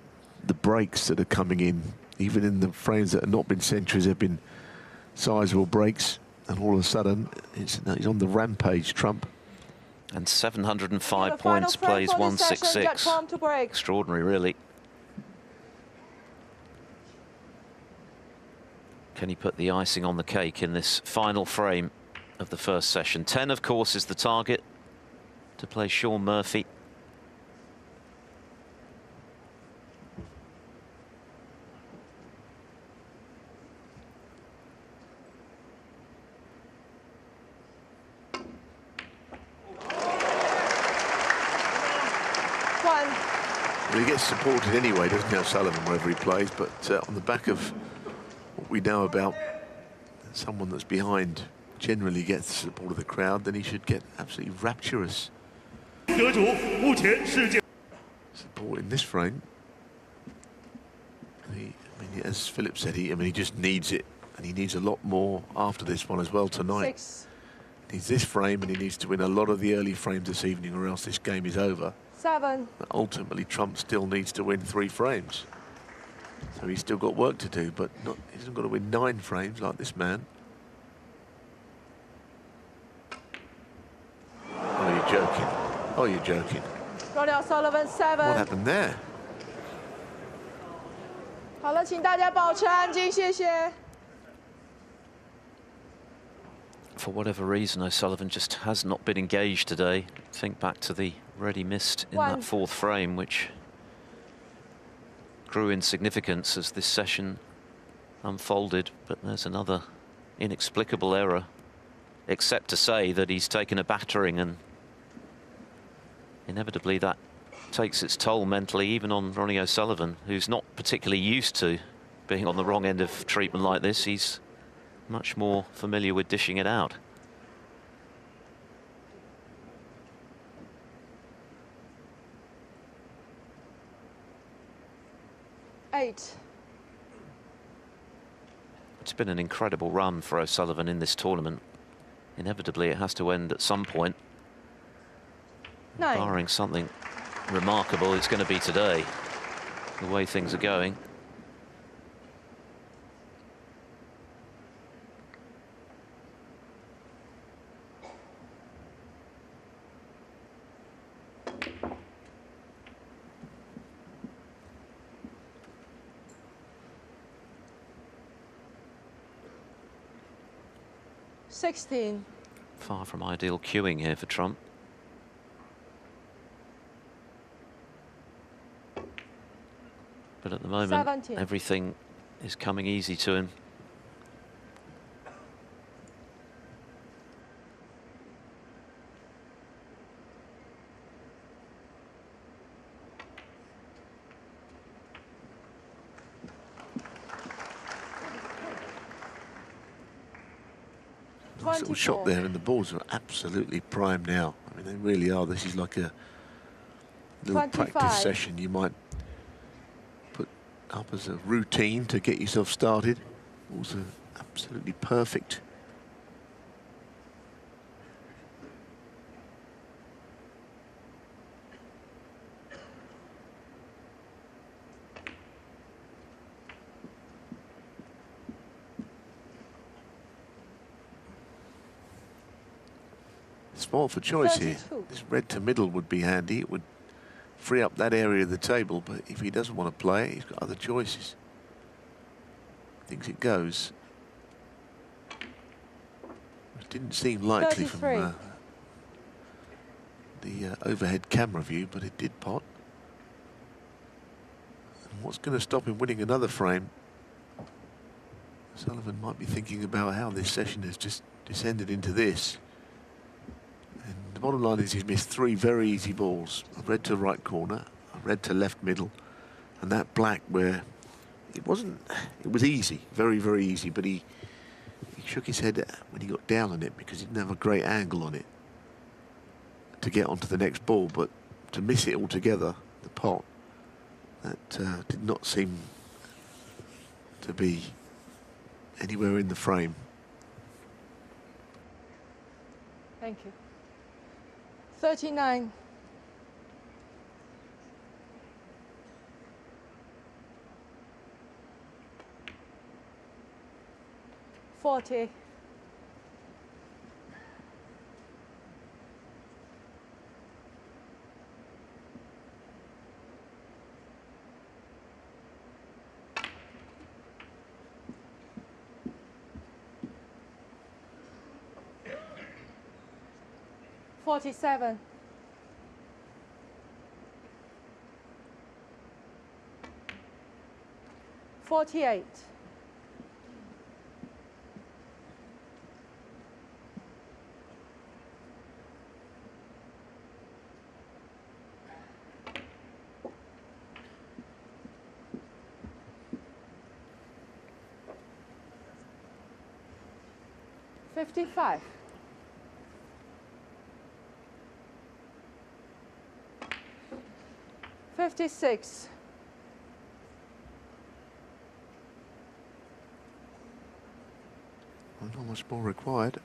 the breaks that are coming in. Even in the frames that have not been centuries, there have been sizable breaks. And all of a sudden, he's on the rampage, Trump. And 705 points, plays 166. Extraordinary, really. Can he put the icing on the cake in this final frame of the first session? 10, of course, is the target to play Sean Murphy. He gets supported anyway, doesn't he, O'Sullivan, wherever he plays, but on the back of what we know about someone that's behind generally gets the support of the crowd, then he should get absolutely rapturous support in this frame. I mean, as Philip said, he just needs it, and he needs a lot more after this one as well tonight. 6. He needs this frame, and he needs to win a lot of the early frames this evening, or else this game is over. 7. But ultimately, Trump still needs to win 3 frames. So he's still got work to do, but he hasn't got to win 9 frames like this man. Oh, you're joking. Oh, you're joking. Ronnie O'Sullivan, 7. What happened there? 好了，请大家保持安静，谢谢。 For whatever reason, O'Sullivan just has not been engaged today. Think back to the red he missed in that fourth frame, which grew in significance as this session unfolded. But there's another inexplicable error, except to say that he's taken a battering, and inevitably that takes its toll mentally, even on Ronnie O'Sullivan, who's not particularly used to being on the wrong end of treatment like this. He's much more familiar with dishing it out. Eight. It's been an incredible run for O'Sullivan in this tournament. Inevitably, it has to end at some point. 9. Barring something remarkable, it's going to be today, the way things are going. Far from ideal cueing here for Trump. But at the moment, 17. everything is coming easy to him. Nice little shot there, and the balls are absolutely prime now. I mean, they really are. This is like a little 25. practice session you might put up as a routine to get yourself started. Balls are absolutely perfect. Small for choice 32. here. This red to middle would be handy. It would free up that area of the table, but if he doesn't want to play it, he's got other choices. Thinks it goes. It didn't seem likely 33. from the overhead camera view, but it did pot. And what's going to stop him winning another frame? Sullivan might be thinking about how this session has just descended into this. And the bottom line is he's missed 3 very easy balls. A red to right corner, a red to left middle, and that black where it was easy, very, very easy, but he shook his head when he got down on it because he didn't have a great angle on it to get onto the next ball, but to miss it altogether, the pot, that did not seem to be anywhere in the frame. Thank you. 39. $40. $47. $48. $55. $56. Well, not much more required.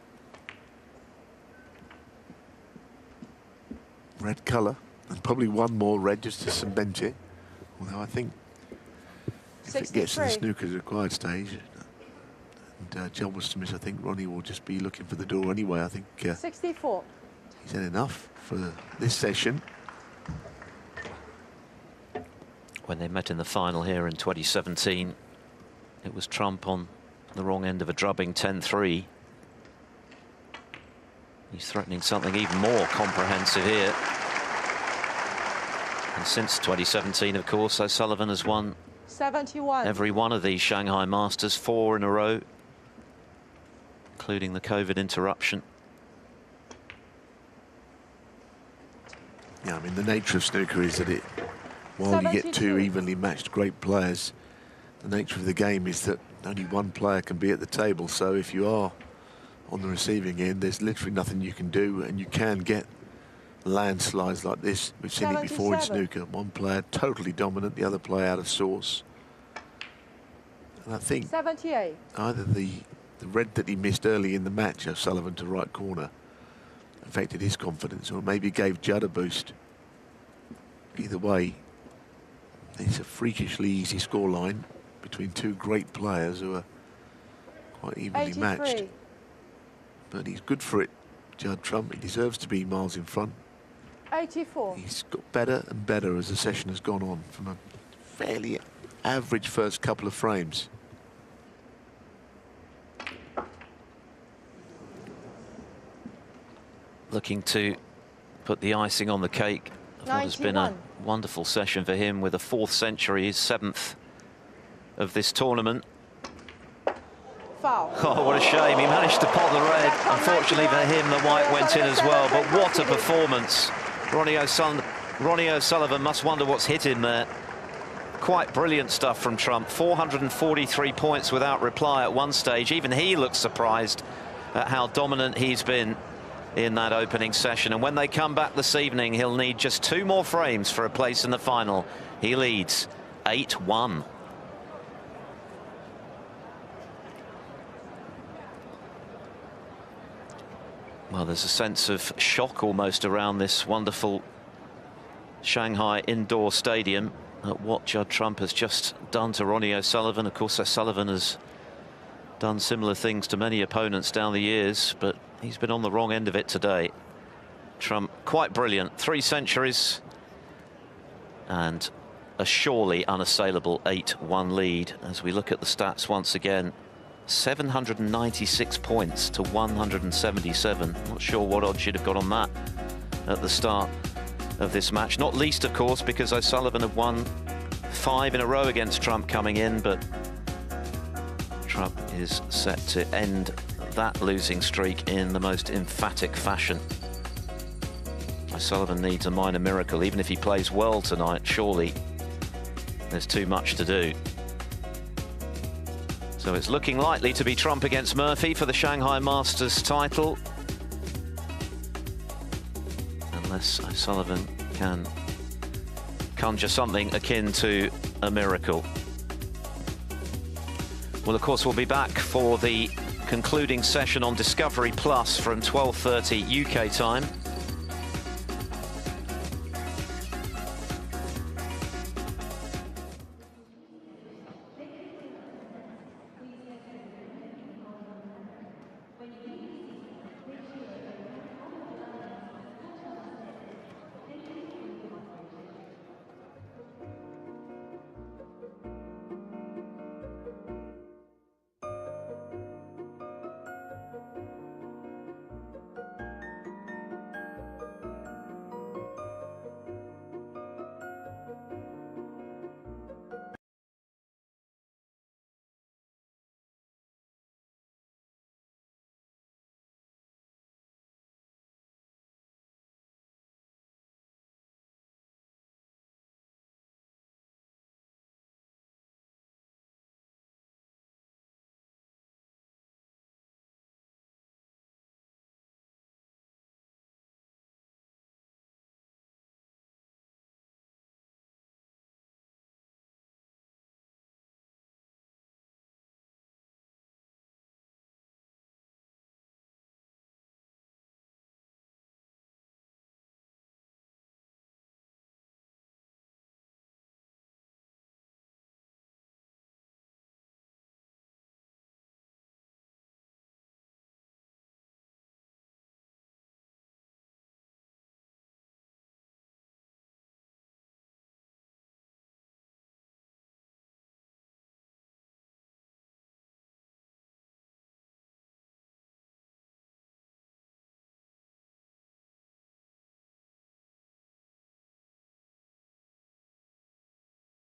Red colour, and probably one more red just to cement it. Although I think if it gets to the 63. snooker's required stage, and John was to miss, I think Ronnie will just be looking for the door anyway. I think 64. he's had enough for this session. When they met in the final here in 2017, it was Trump on the wrong end of a drubbing 10-3. He's threatening something even more comprehensive here. And since 2017, of course, O'Sullivan has won 71. every one of these Shanghai Masters, 4 in a row, including the COVID interruption. Yeah, I mean, the nature of snooker is that while you get 2 evenly matched great players, the nature of the game is that only one player can be at the table. So if you are on the receiving end, there's literally nothing you can do, and you can get landslides like this. We've seen it before in snooker. One player totally dominant, the other player out of sorts. And I think 78. either the red that he missed early in the match, O'Sullivan to right corner, affected his confidence, or maybe gave Judd a boost. Either way, it's a freakishly easy scoreline between 2 great players who are quite evenly 83. matched. But he's good for it, Judd Trump. He deserves to be miles in front. 84. He's got better and better as the session has gone on, from a fairly average first couple of frames. Looking to put the icing on the cake of what has been a wonderful session for him, with a 4th century, his 7th of this tournament. Foul. Oh, what a shame. He managed to pot the red. Unfortunately for him, the white went in as well. But what a performance. Ronnie O'Sullivan must wonder what's hit him there. Quite brilliant stuff from Trump. 443 points without reply at one stage. Even he looks surprised at how dominant he's been in that opening session. And when they come back this evening, he'll need just 2 more frames for a place in the final. He leads 8-1. Well, there's a sense of shock almost around this wonderful Shanghai indoor stadium at what Judd Trump has just done to Ronnie O'Sullivan. Of course, O'Sullivan has done similar things to many opponents down the years, but he's been on the wrong end of it today. Trump, quite brilliant. 3 centuries and a surely unassailable 8-1 lead. As we look at the stats once again, 796 points to 177. Not sure what odds you'd have got on that at the start of this match. Not least, of course, because O'Sullivan had won 5 in a row against Trump coming in, but Trump is set to end that losing streak in the most emphatic fashion. O'Sullivan needs a minor miracle. Even if he plays well tonight, surely there's too much to do. So it's looking likely to be Trump against Murphy for the Shanghai Masters title. Unless O'Sullivan can conjure something akin to a miracle. Well, of course, we'll be back for the concluding session on Discovery Plus from 12:30 UK time.